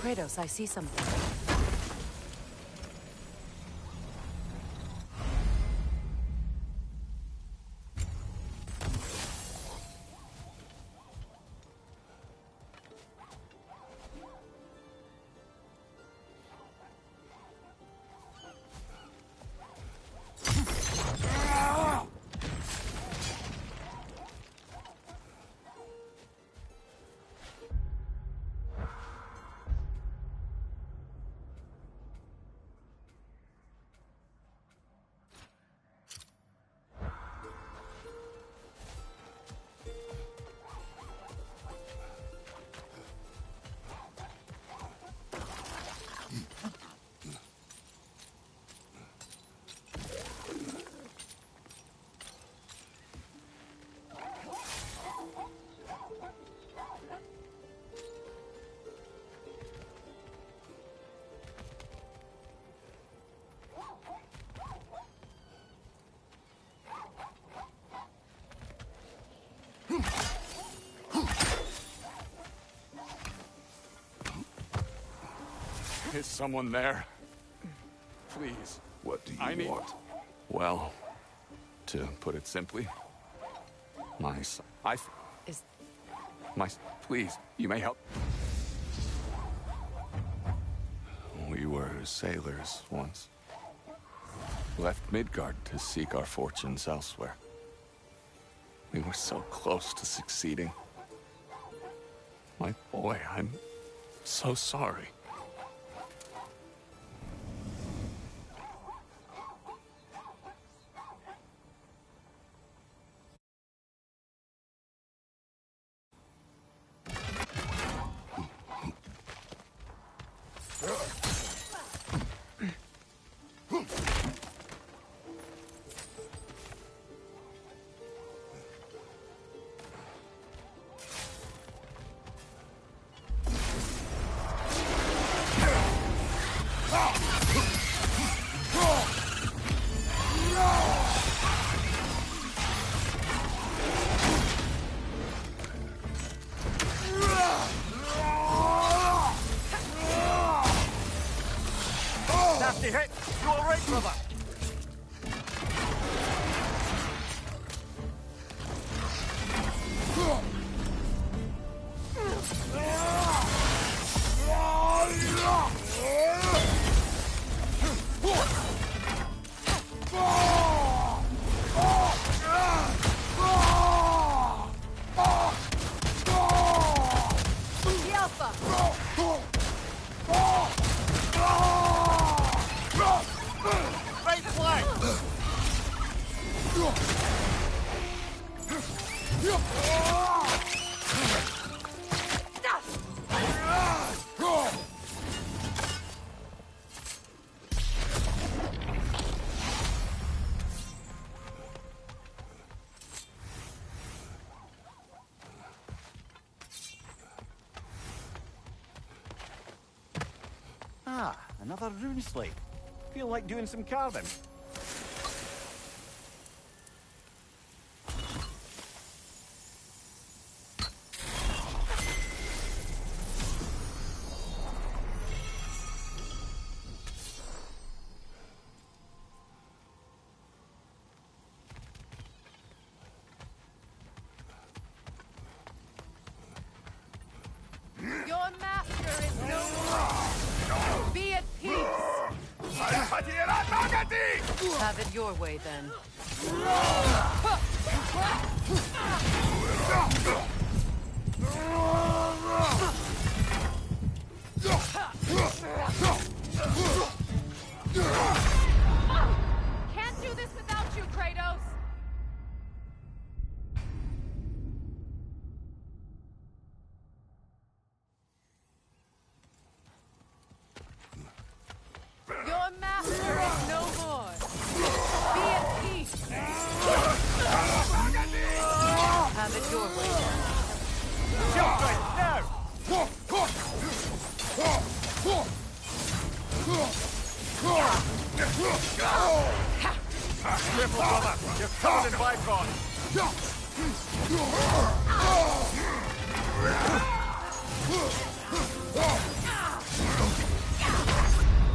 Kratos, I see something. Is someone there? Please. What do I you need... want? Well, to put it simply, my son... Is... Please, you may help. We were sailors once. Left Midgard to seek our fortunes elsewhere. We were so close to succeeding. My boy, I'm so sorry. Nasty hit! You alright, brother? Right flank! Ah, another rune slate. Feel like doing some carving. Your master is no more! Be at peace! Have it your way, then. Can't do this without you, Kratos! Your master is no more! Be at peace! Have it your way, then. Jump right now! Careful, brother! You're covered in Bifrost!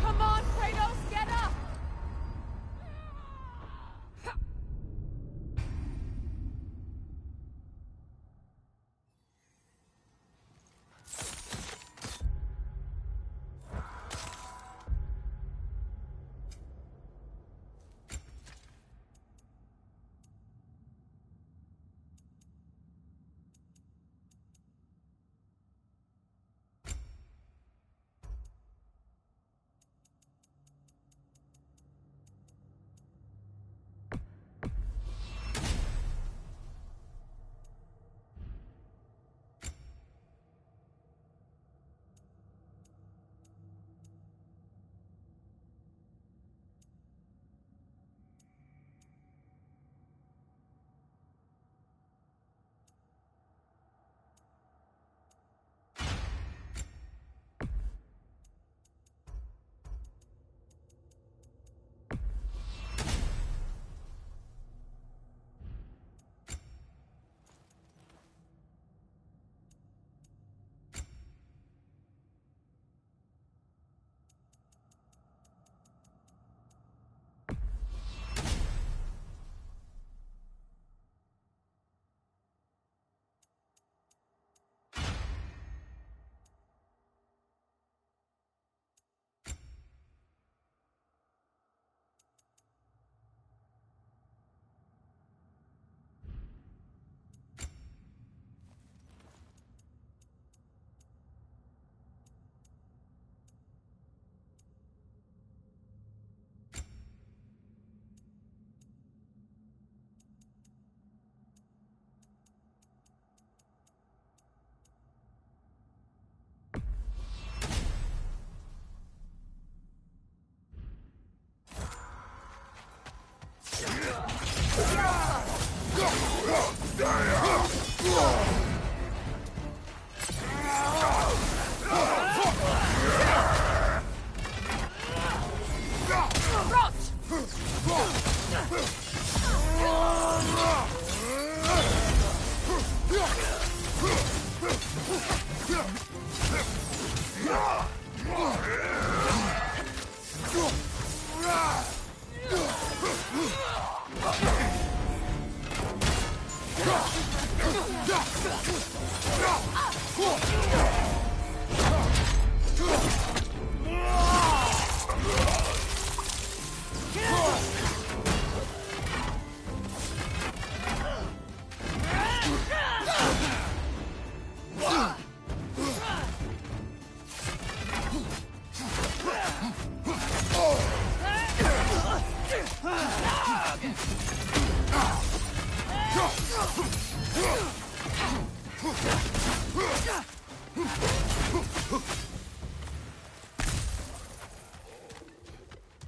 Come on, Kratos, get up!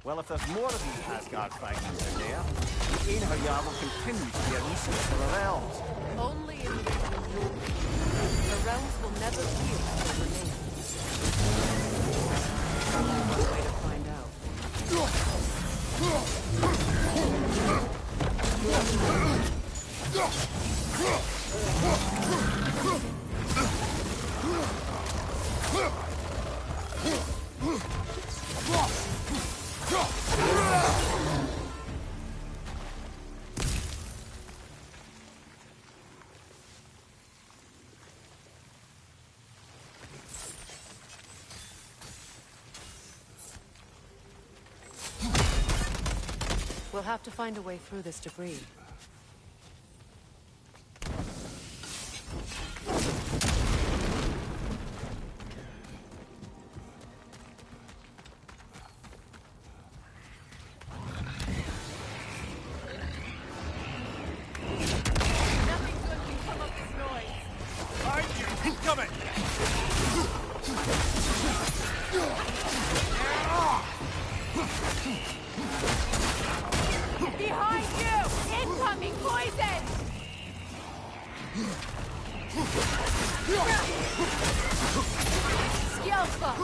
Well, if there's more of these Asgard fragments in there, the Einherjar will continue to be a resource for the realms. Only if we can ignore them. The realms will never heal their remains. Only one way to find out. We'll have to find a way through this debris. Behind you! Incoming poison! Skillful!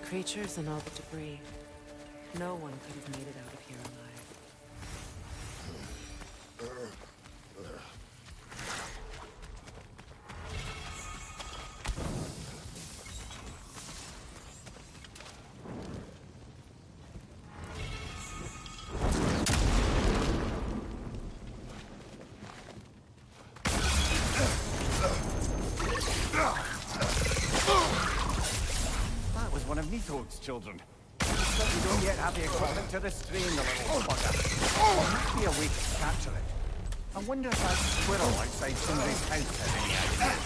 creatures and all the debris. No one could have made it out of here alive. That was one of Nitho's children. But we don't yet have the equipment to restrain the little bugger. There must be a way to capture it. I wonder if that squirrel outside Sindri's house has any ideas.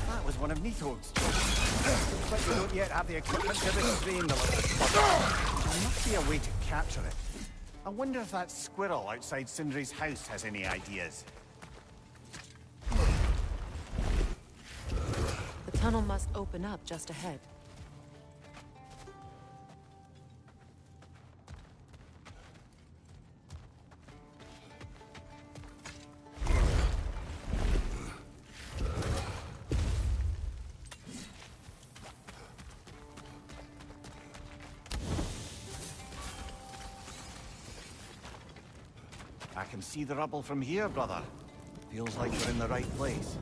That was one of Nitho's children. But we don't yet have the equipment to restrain the little bugger. There must be a way to capture it. I wonder if that squirrel outside Sindri's house has any ideas. The tunnel must open up just ahead. I can see the rubble from here, brother. Feels like we're in the right place.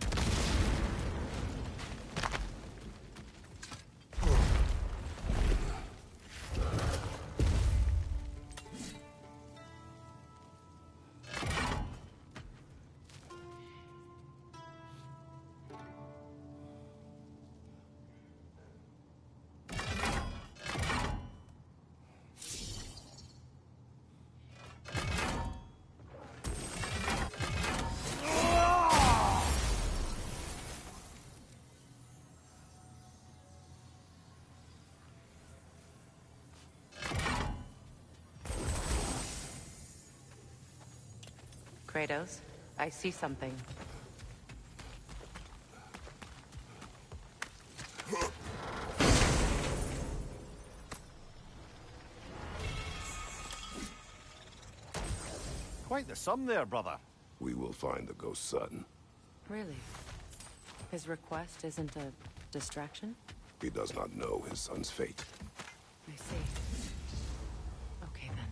Kratos, I see something. Quite the sum there, brother. We will find the ghost son. Really? His request isn't a distraction? He does not know his son's fate. I see. Okay, then.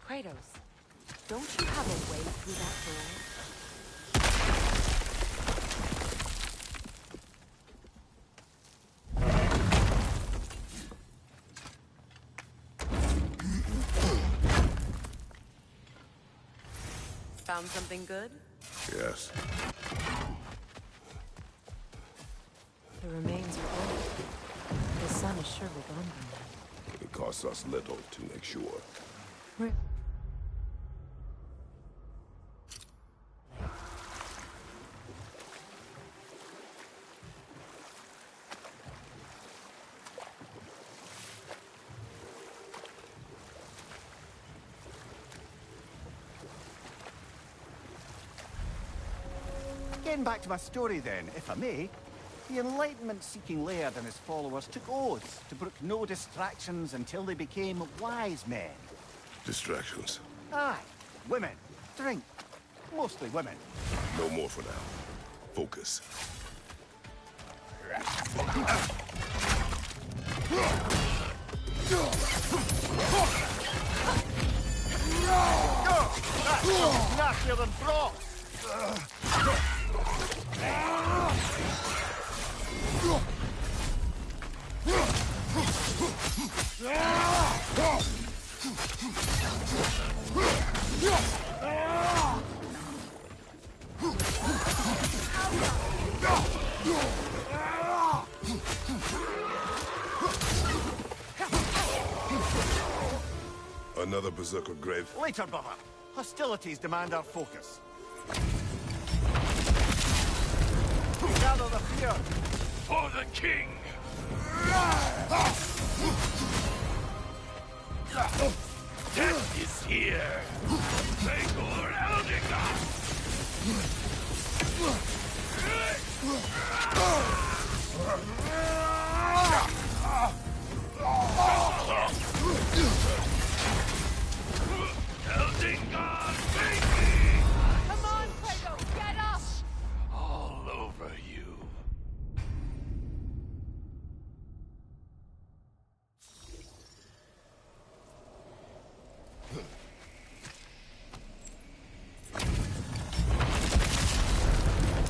Kratos, don't you have a way through that door? Found something good? Yes. The remains are old. The sun is surely gone by now. It costs us little to make sure. Getting back to my story then, if I may. The Enlightenment-seeking Laird and his followers took oaths to brook no distractions until they became wise men. Distractions. Aye. Women. Drink. Mostly women. No more for now. Focus. That's nastier than frost! Another Berserker grave. Later, brother. Hostilities demand our focus. Gather the fear. For the king! Death is here! Vegor Eldinger! Eldinger, baby! Come on, Kratos, get up! All over you.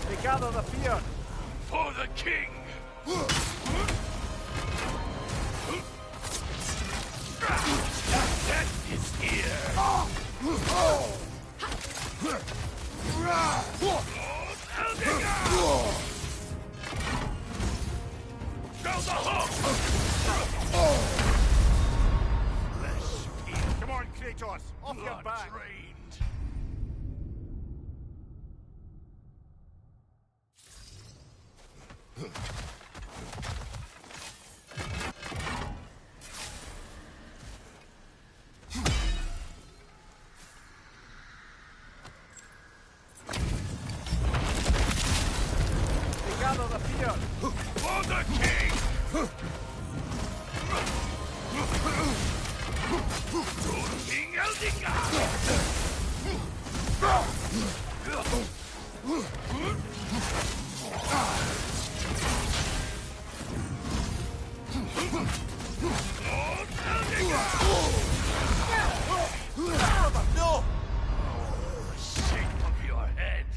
They gather the fear. For the king! Death is here! Eldinger! Go the hook! Come on, Kratos. Off your Blood back. drained. They gather the fear. For the king! King Eldinger! Lord Eldinger! No! The shape of your head!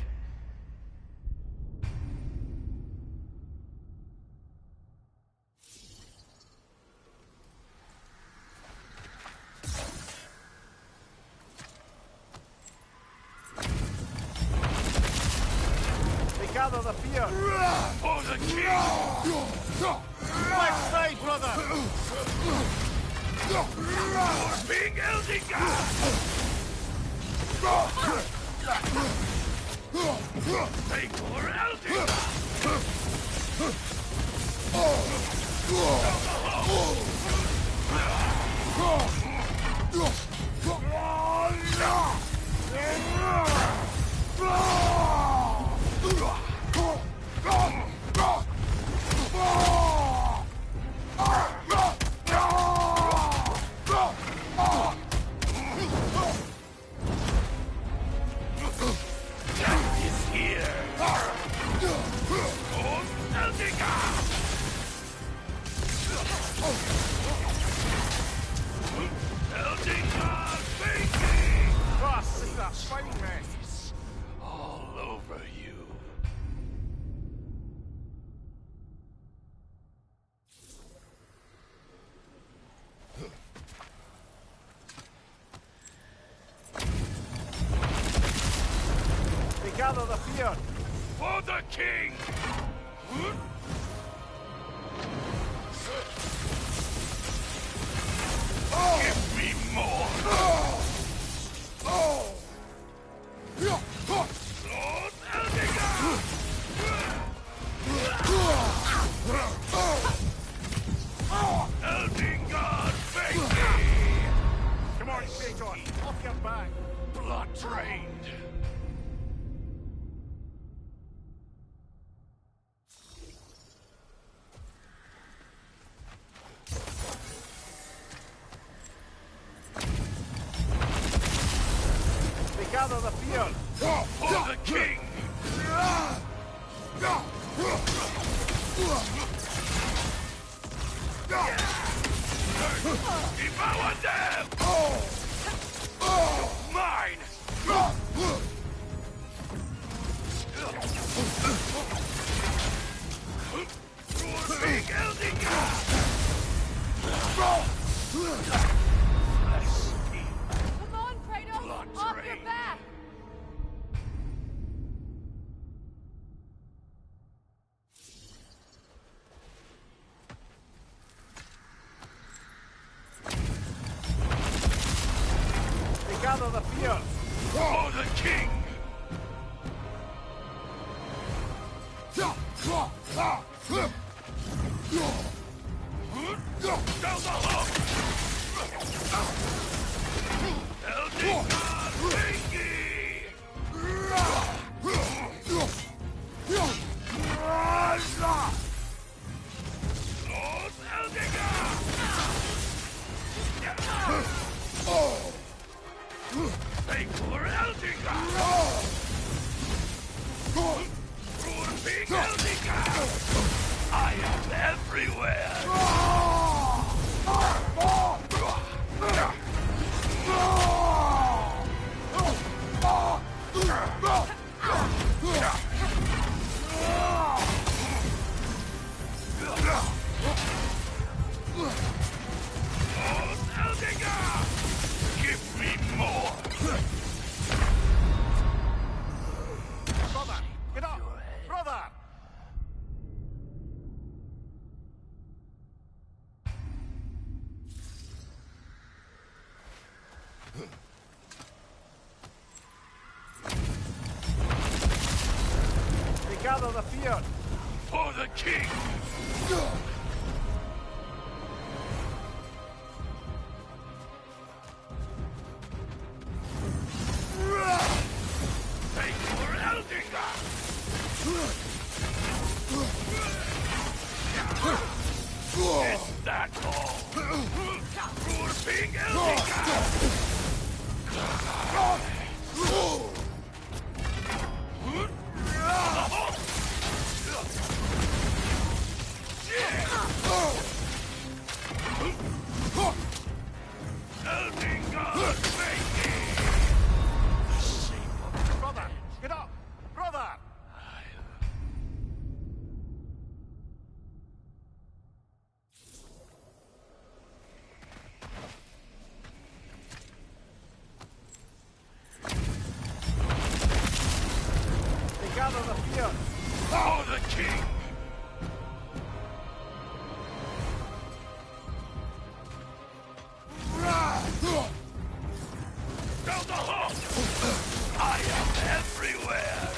They gather the fear. For the king! Left side, brother. King Eldinger! Vegor Eldinger! Death is here! Lord Eldinger! Eldinger, baby! Ross, this is a fine mess. All over you. They gather the fear. For the king! Give me more! Lord Eldinger! Eldinger, baby! Come on, Kratos. Off your back. Blood drained. They gather the fear. For the king! Devour them! Mine! gather the fear. For the king! Down the hall! Elding God, Lord Eldinger! Take for Eldinger! For Big Eldinger! I am everywhere! Lord Eldinger! Give me more! Brother, get up! Brother! We gather the fear. For the king! Take for Eldinger! Is that all? For Big Eldinger! Eldinger, Brother, get up! Brother! We gather the fear. For the king! Down the hall! I am everywhere!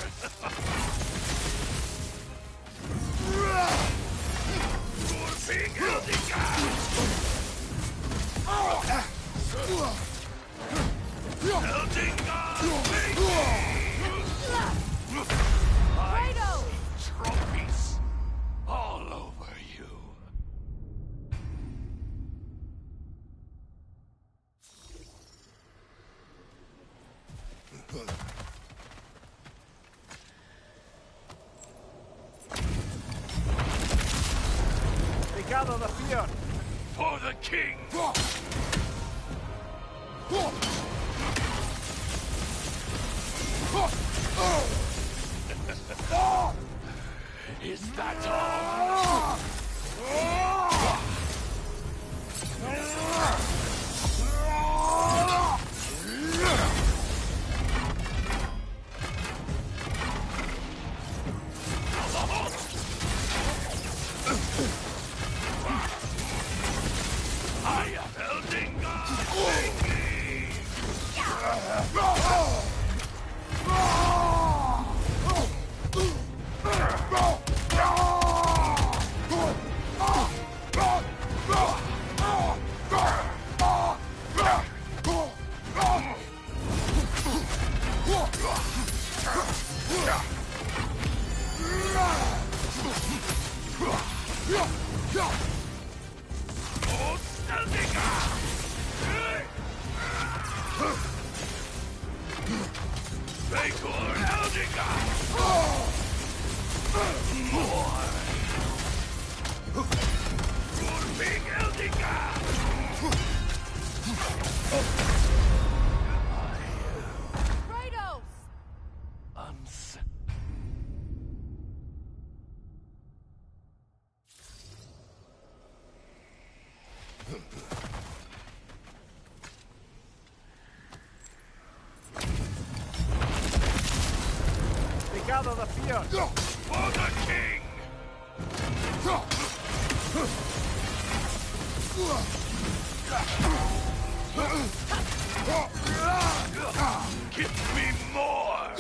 For Big Eldinger! Eldinger! Kratos! Trophies all over you. We gather the fear. For the king! Is that all? I am Eldinger! Lord Eldinger! Vacor Eldinger! More! For Big Eldinger! Kratos! We gather the fear. For the king! Give me more!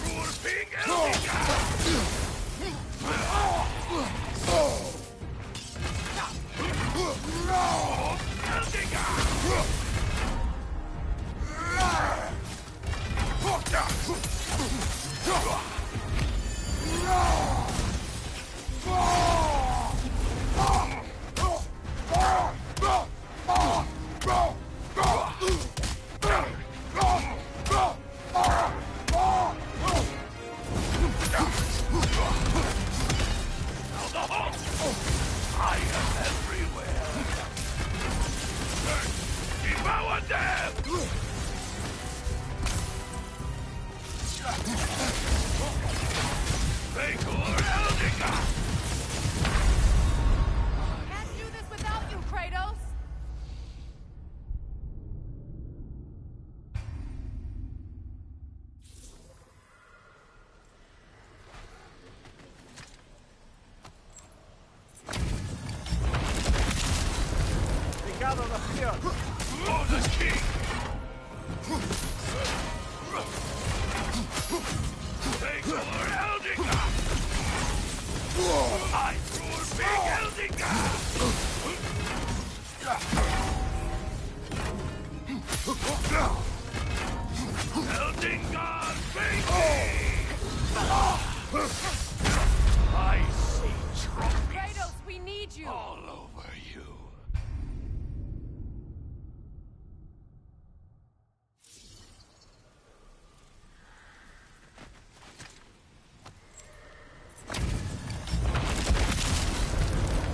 Rurping Eldica! I am everywhere! Devour them! Vapor Eldica! Can't do this without you, Kratos! They gather the fear. For the king! Vapor Eldica! I rule Big Eldica! Eldica, baby! I see trophies Kratos, we need you! all over you.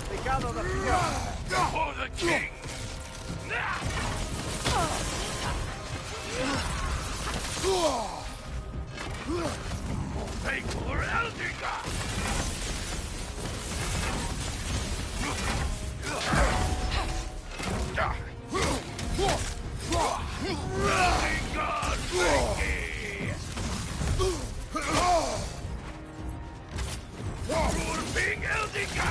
They gather the fear. For the king! Vapor Eldica! Eldica, Frankie! Rurping Eldica!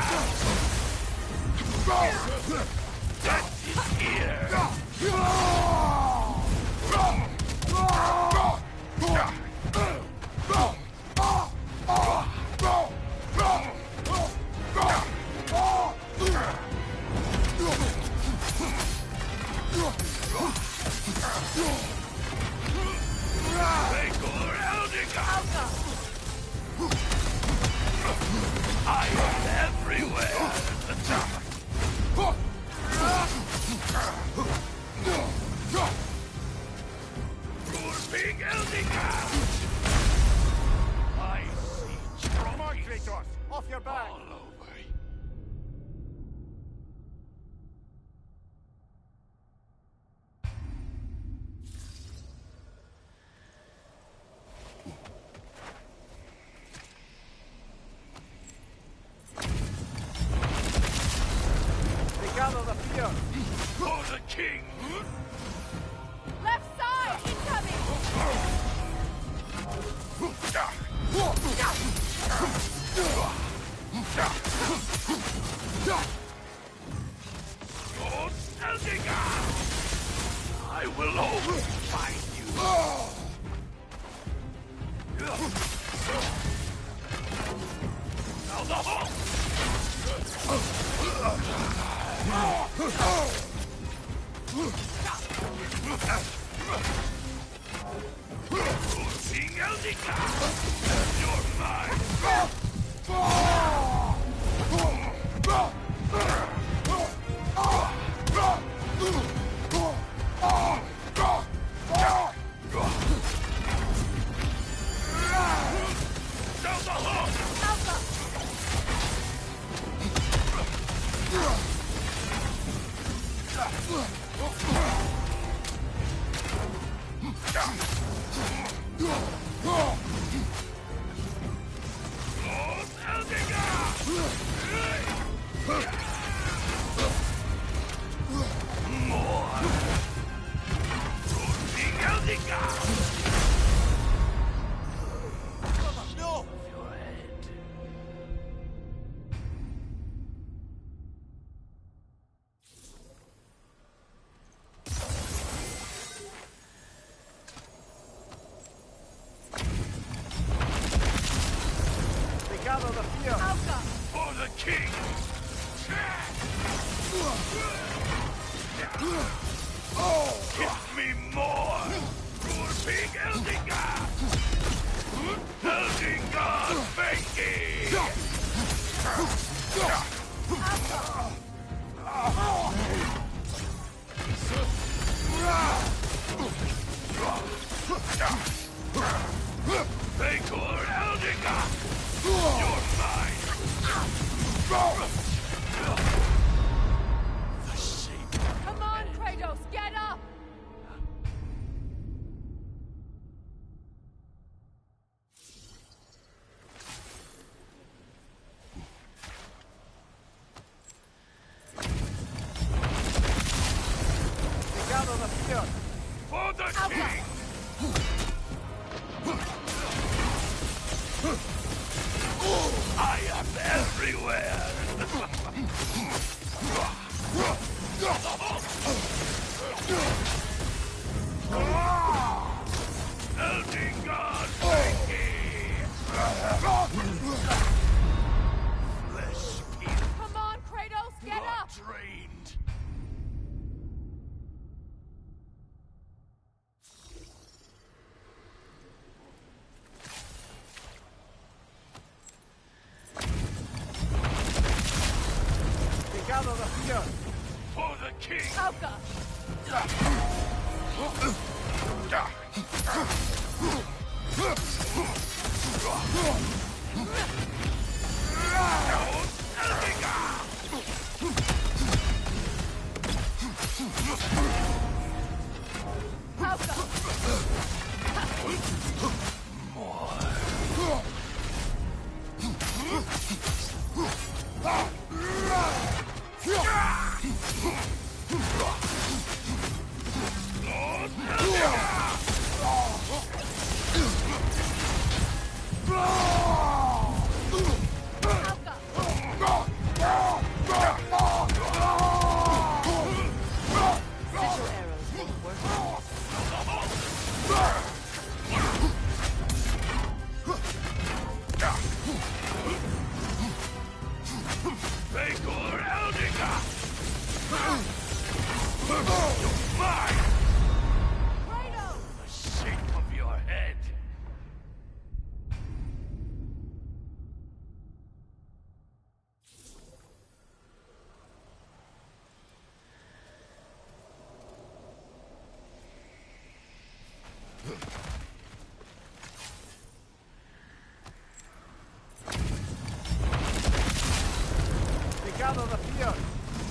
That is here! Vapor Eldica! I am everywhere! Rurping Eldica! I see Come on, trophies Kratos. Off your back. all over. They gather the fear. For the king! Left side, incoming! Lord Eldica! I will always find you! Now the hole! King Eldica! You're mine! Down the hole! Lord Eldica! More! King Eldica! No! Your head. King Eldingar! Eldingar Benki! Vangor Eldingar! You're mine! The shape. Come on, Kratos, get up! Gather the fear. For the king! I am everywhere! Eldingar Flesh peeled, Come on, Kratos, get blood up! drained. Gather the fear. For the king! Alka! Alka! Sigil arrows won't work. Vangor Eldingar! You're mine! Kratos! The shape of your head! Gather the fear.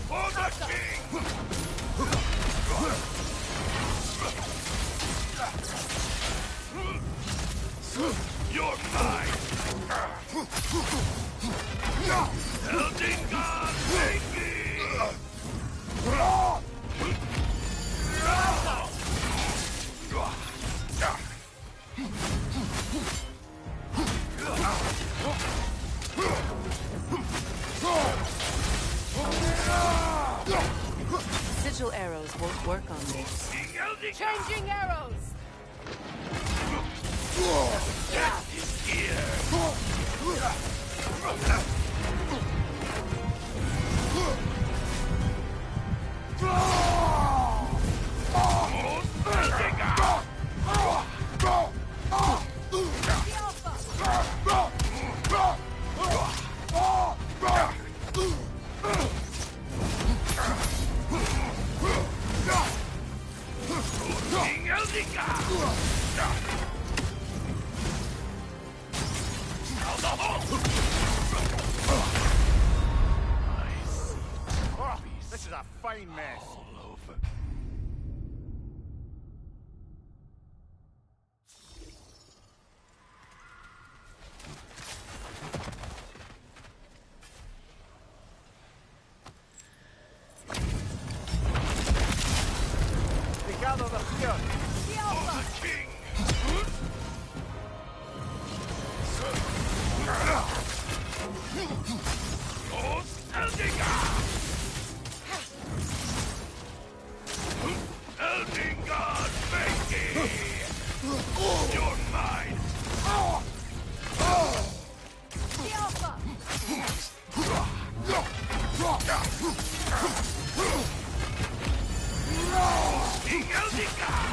For the king! You're mine! Eldingar Benki! Sigil arrows won't work on this. King Eldingar! Changing arrows! Death is here! Eldingar! King Eldingar! Now the hole! I see Oh, this is a fine mess. all over. Gather the fear. For the king! Lord Eldingar! Eldingar Benki! You're mine! The Alpha! King Eldingar!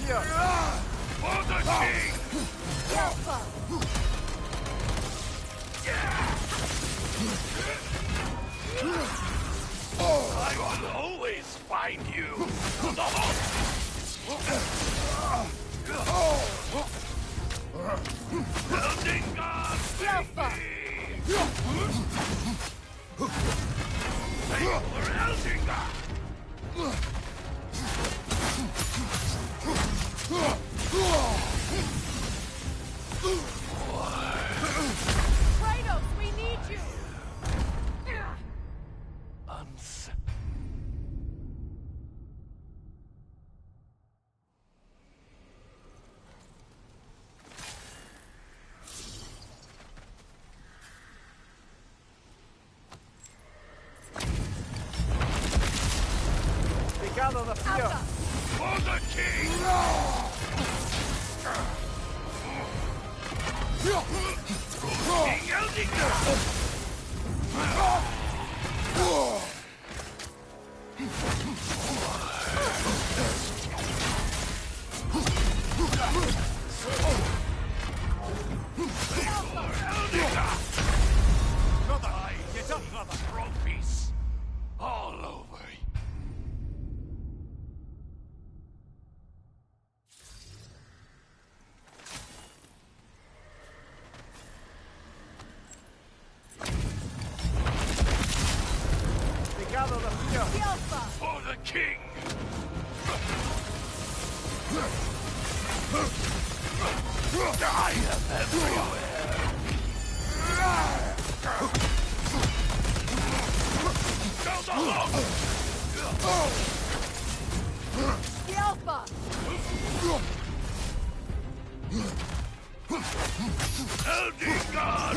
pier! For the king! I will always find you! Eldingar! For Eldingar! Kratos, we need you! They gather the fear! For the king! King Eldingar! Brother! Get up, brother! Trophies all over. They gather the fear! For the king! I am everywhere! Go the hook! Eldingar,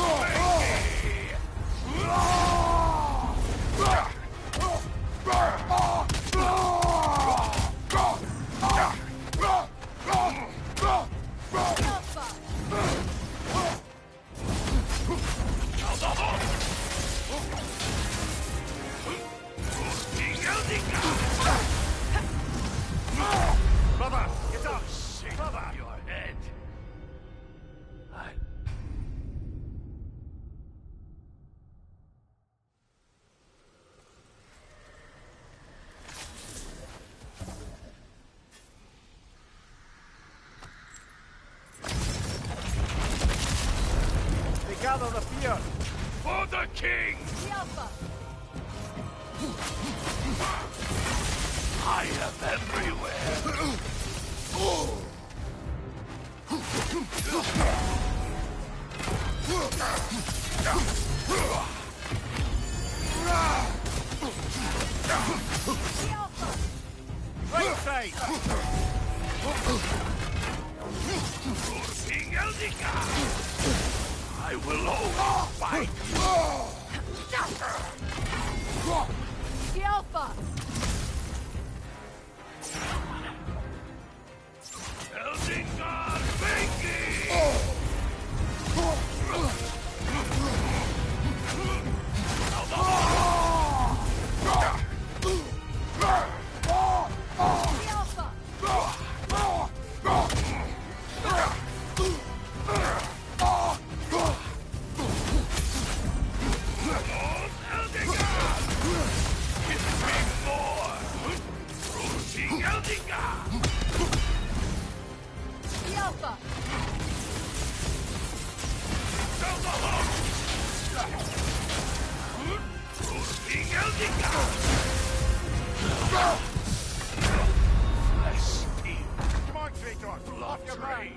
Brother! Get up! shake Brother! your head. They gather the fear! For the king! I am everywhere! Right side! King Eldingar! I will always fight! Eldingar Vengi! Come on, Kratos! Off your back!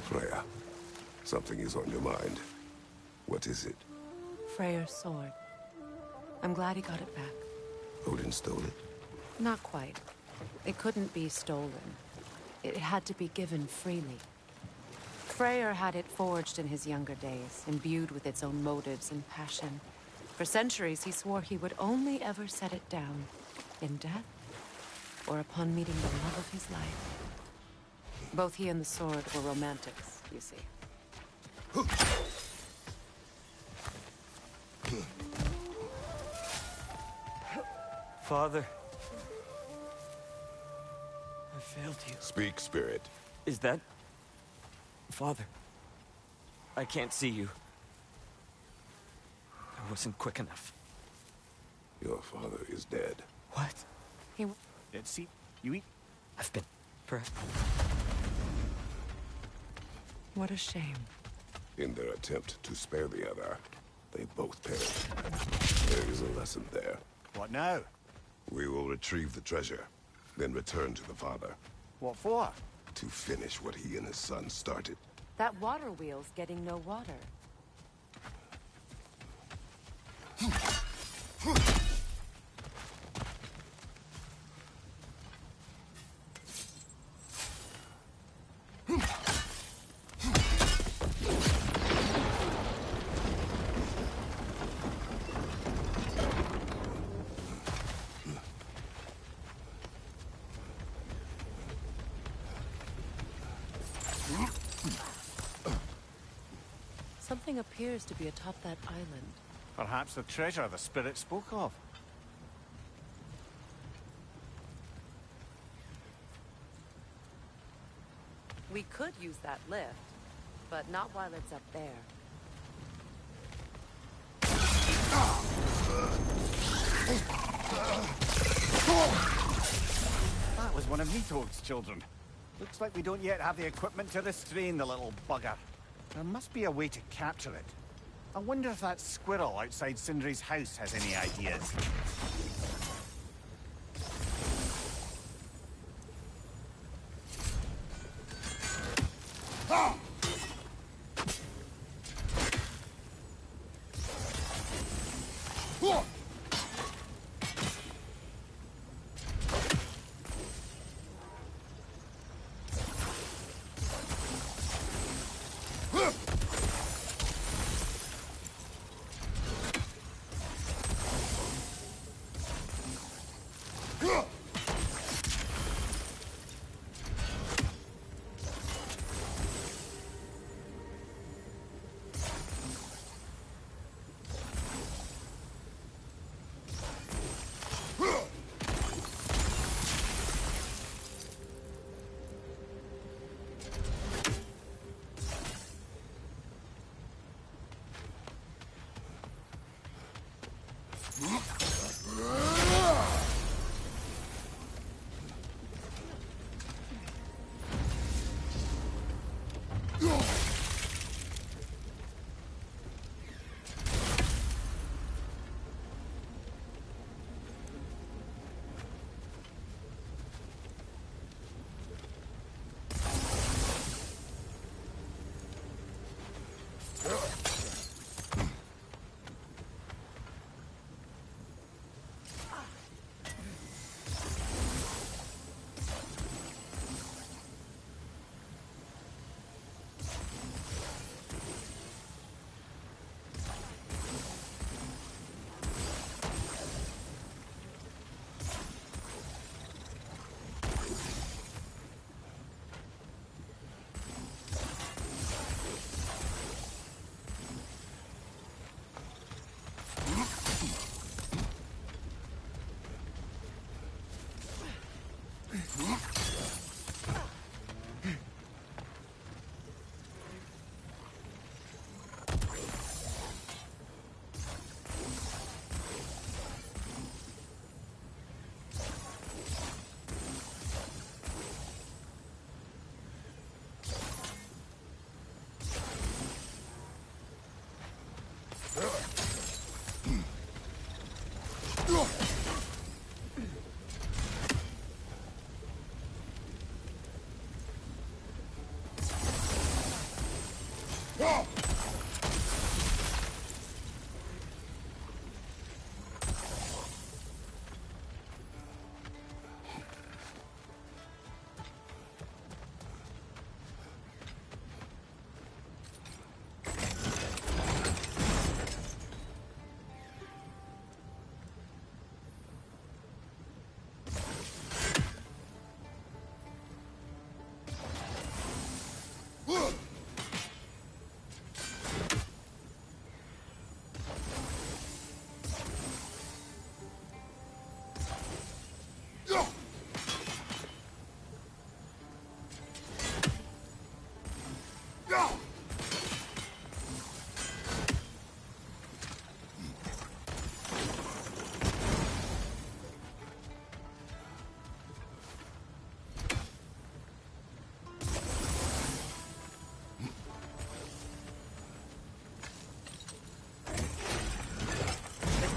Freya, something is on your mind. What is it? Freyr's sword. I'm glad he got it back. Odin stole it? Not quite. It couldn't be stolen. It had to be given freely. Freyr had it forged in his younger days, imbued with its own motives and passion. For centuries, he swore he would only ever set it down in death or upon meeting the love of his life. Both he and the sword were romantics, you see. Father. I failed you. Speak, spirit. Is that... Father? I can't see you. I wasn't quick enough. Your father is dead. What? He... Let's see. You eat. I've been... Perhaps... What a shame. In their attempt to spare the other, they both perished. There is a lesson there. What now? We will retrieve the treasure, then return to the father. What for? To finish what he and his son started. That water wheel's getting no water. Something appears to be atop that island. Perhaps the treasure the spirit spoke of. We could use that lift, but not while it's up there. That was one of Nidhogg's children. Looks like we don't yet have the equipment to restrain the little bugger. There must be a way to capture it. I wonder if that squirrel outside Sindri's house has any ideas.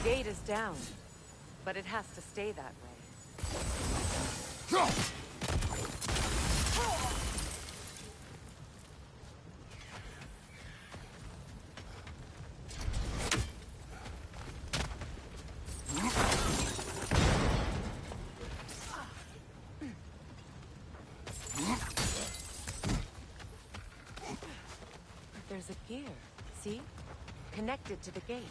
The gate is down, but it has to stay that way. There's a gear, see? Connected to the gate.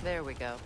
There we go.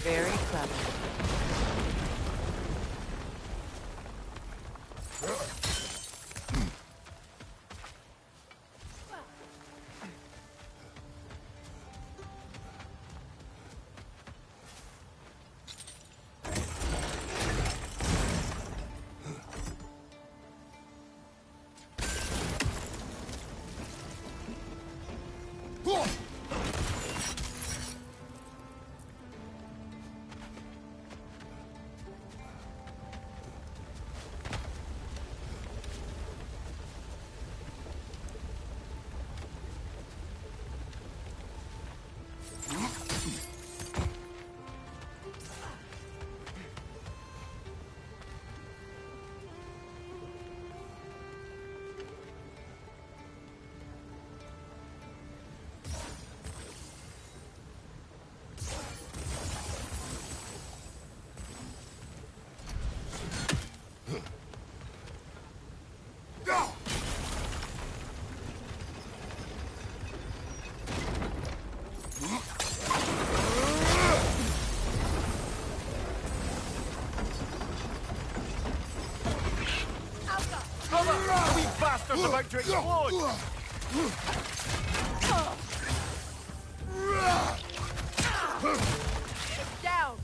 Very clever. The wee bastard's about to explode! Down!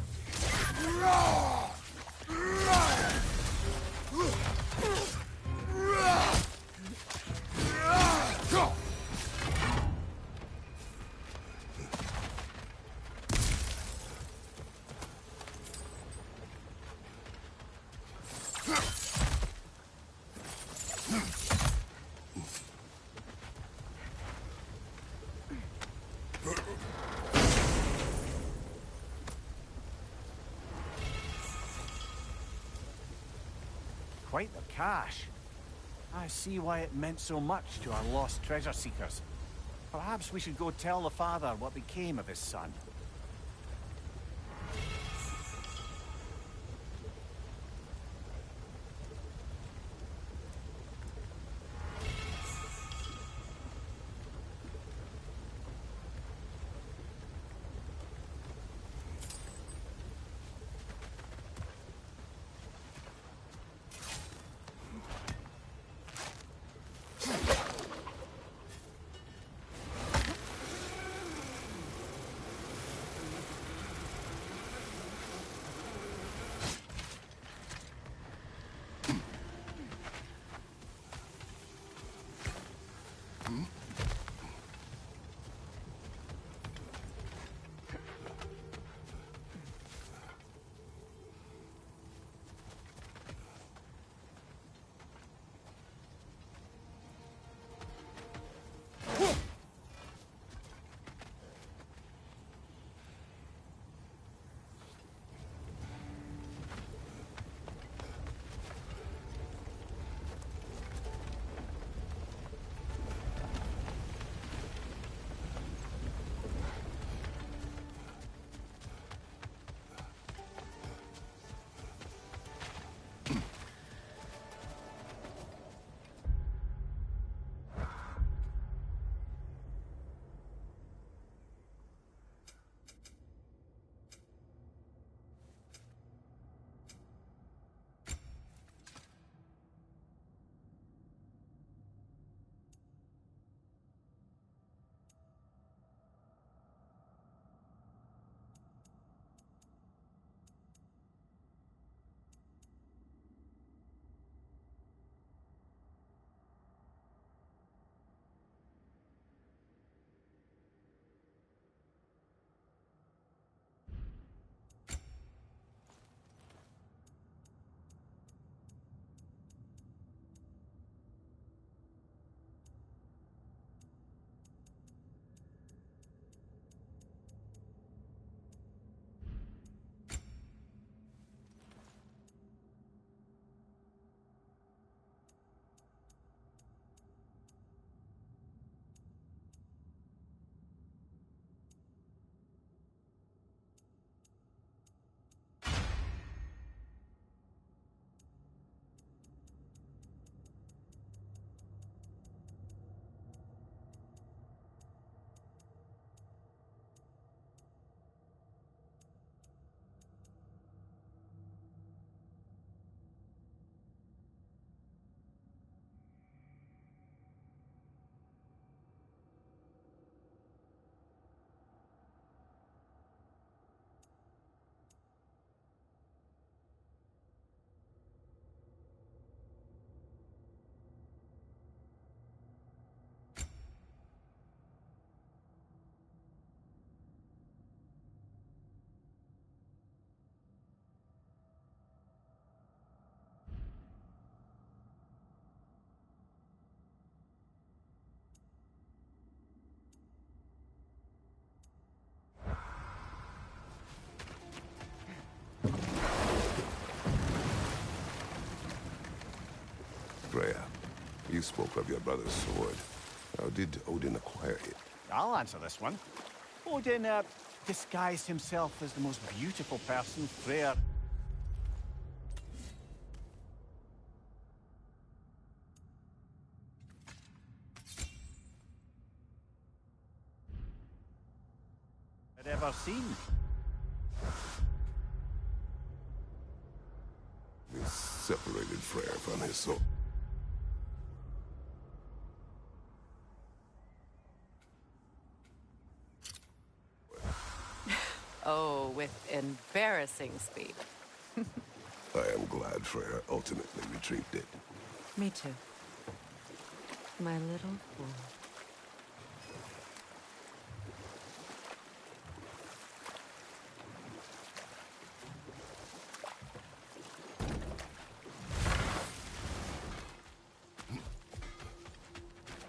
Quite the cache. I see why it meant so much to our lost treasure seekers. Perhaps we should go tell the father what became of his son. You spoke of your brother's sword. How did Odin acquire it? I'll answer this one. Odin, disguised himself as the most beautiful person Freyr had ever seen. He separated Freyr from his soul. Oh, with embarrassing speed. I am glad Freyr ultimately retrieved it. Me too. My little fool.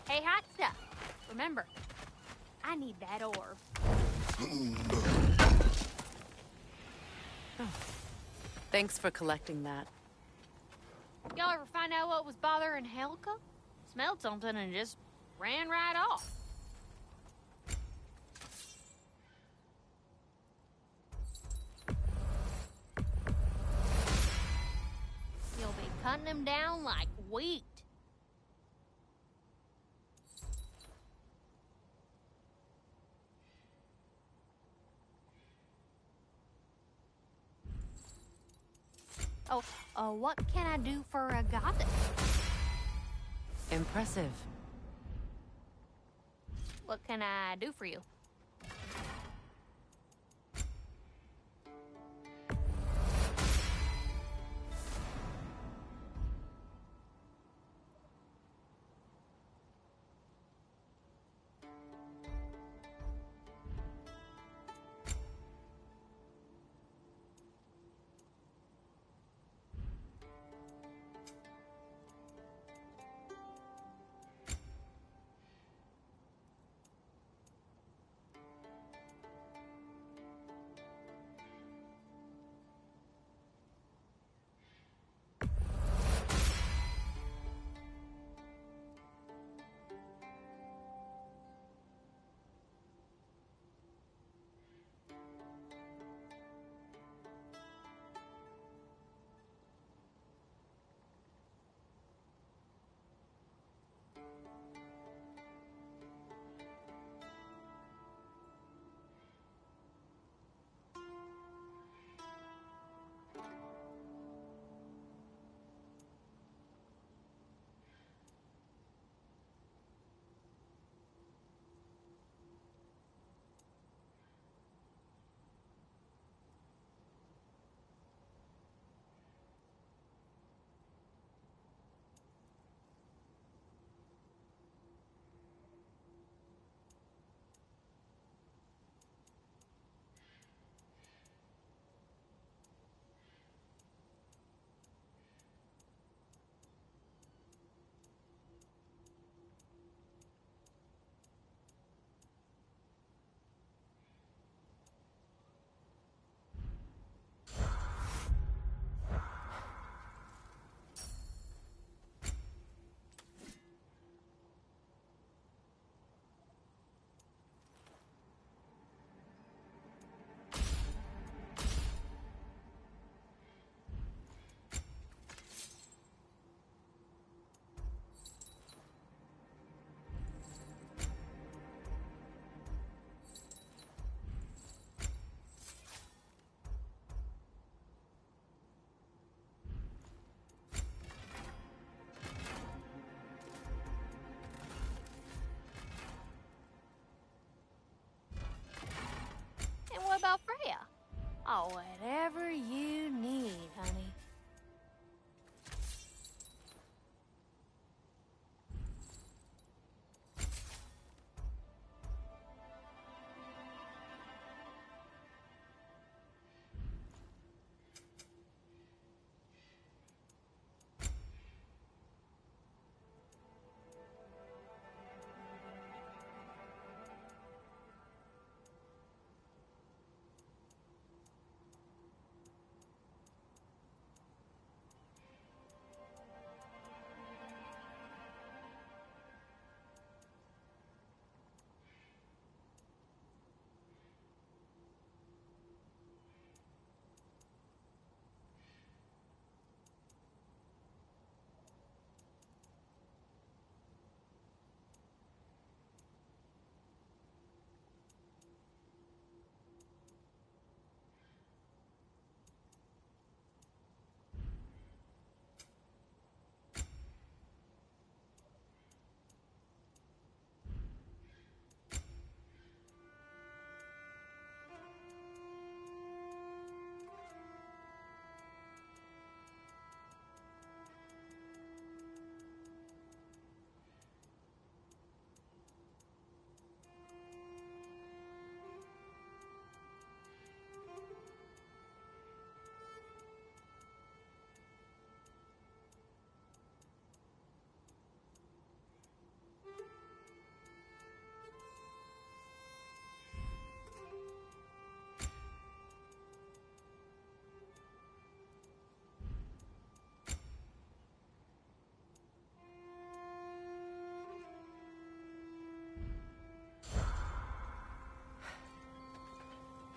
Hey, hot stuff. Remember, I need that orb. Thanks for collecting that. Y'all ever find out what was bothering Helga? Smelled something and just ran right off. You'll be cutting them down like wheat. Oh, what can I do for a goddess? Impressive. What can I do for you?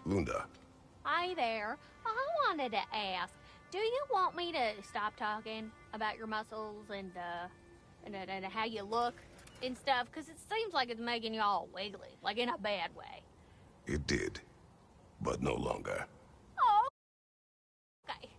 Lunda. Hi there. I wanted to ask, do you want me to stop talking about your muscles and how you look and stuff? Because it seems like it's making you all wiggly, like in a bad way. It did, but no longer. Oh, okay.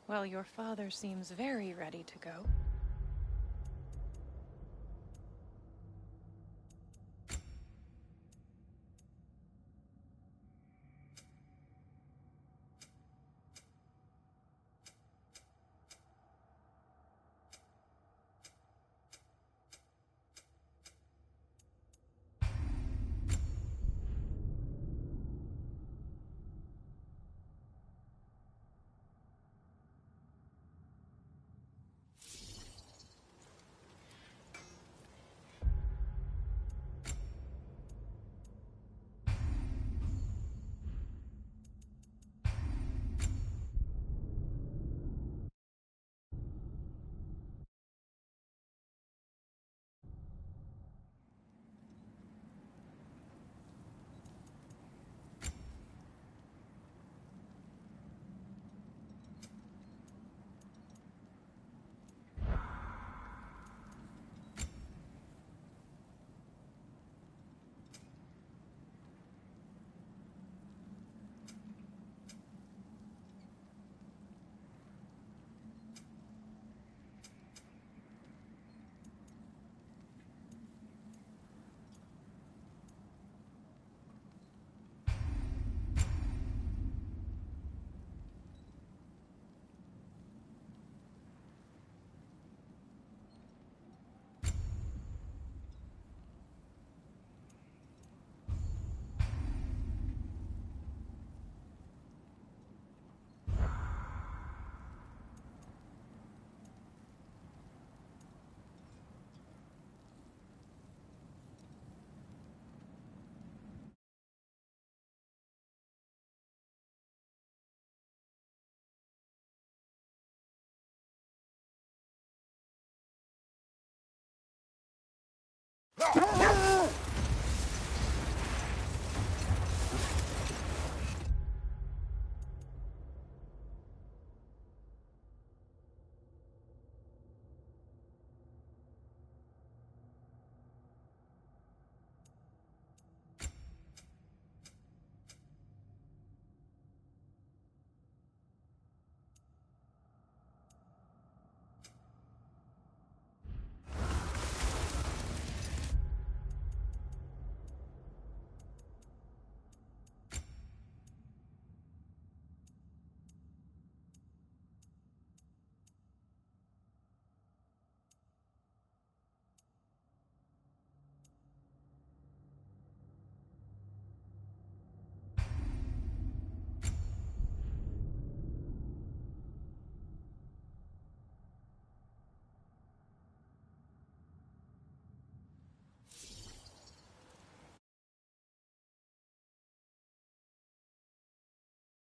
Well, your father seems very ready to go.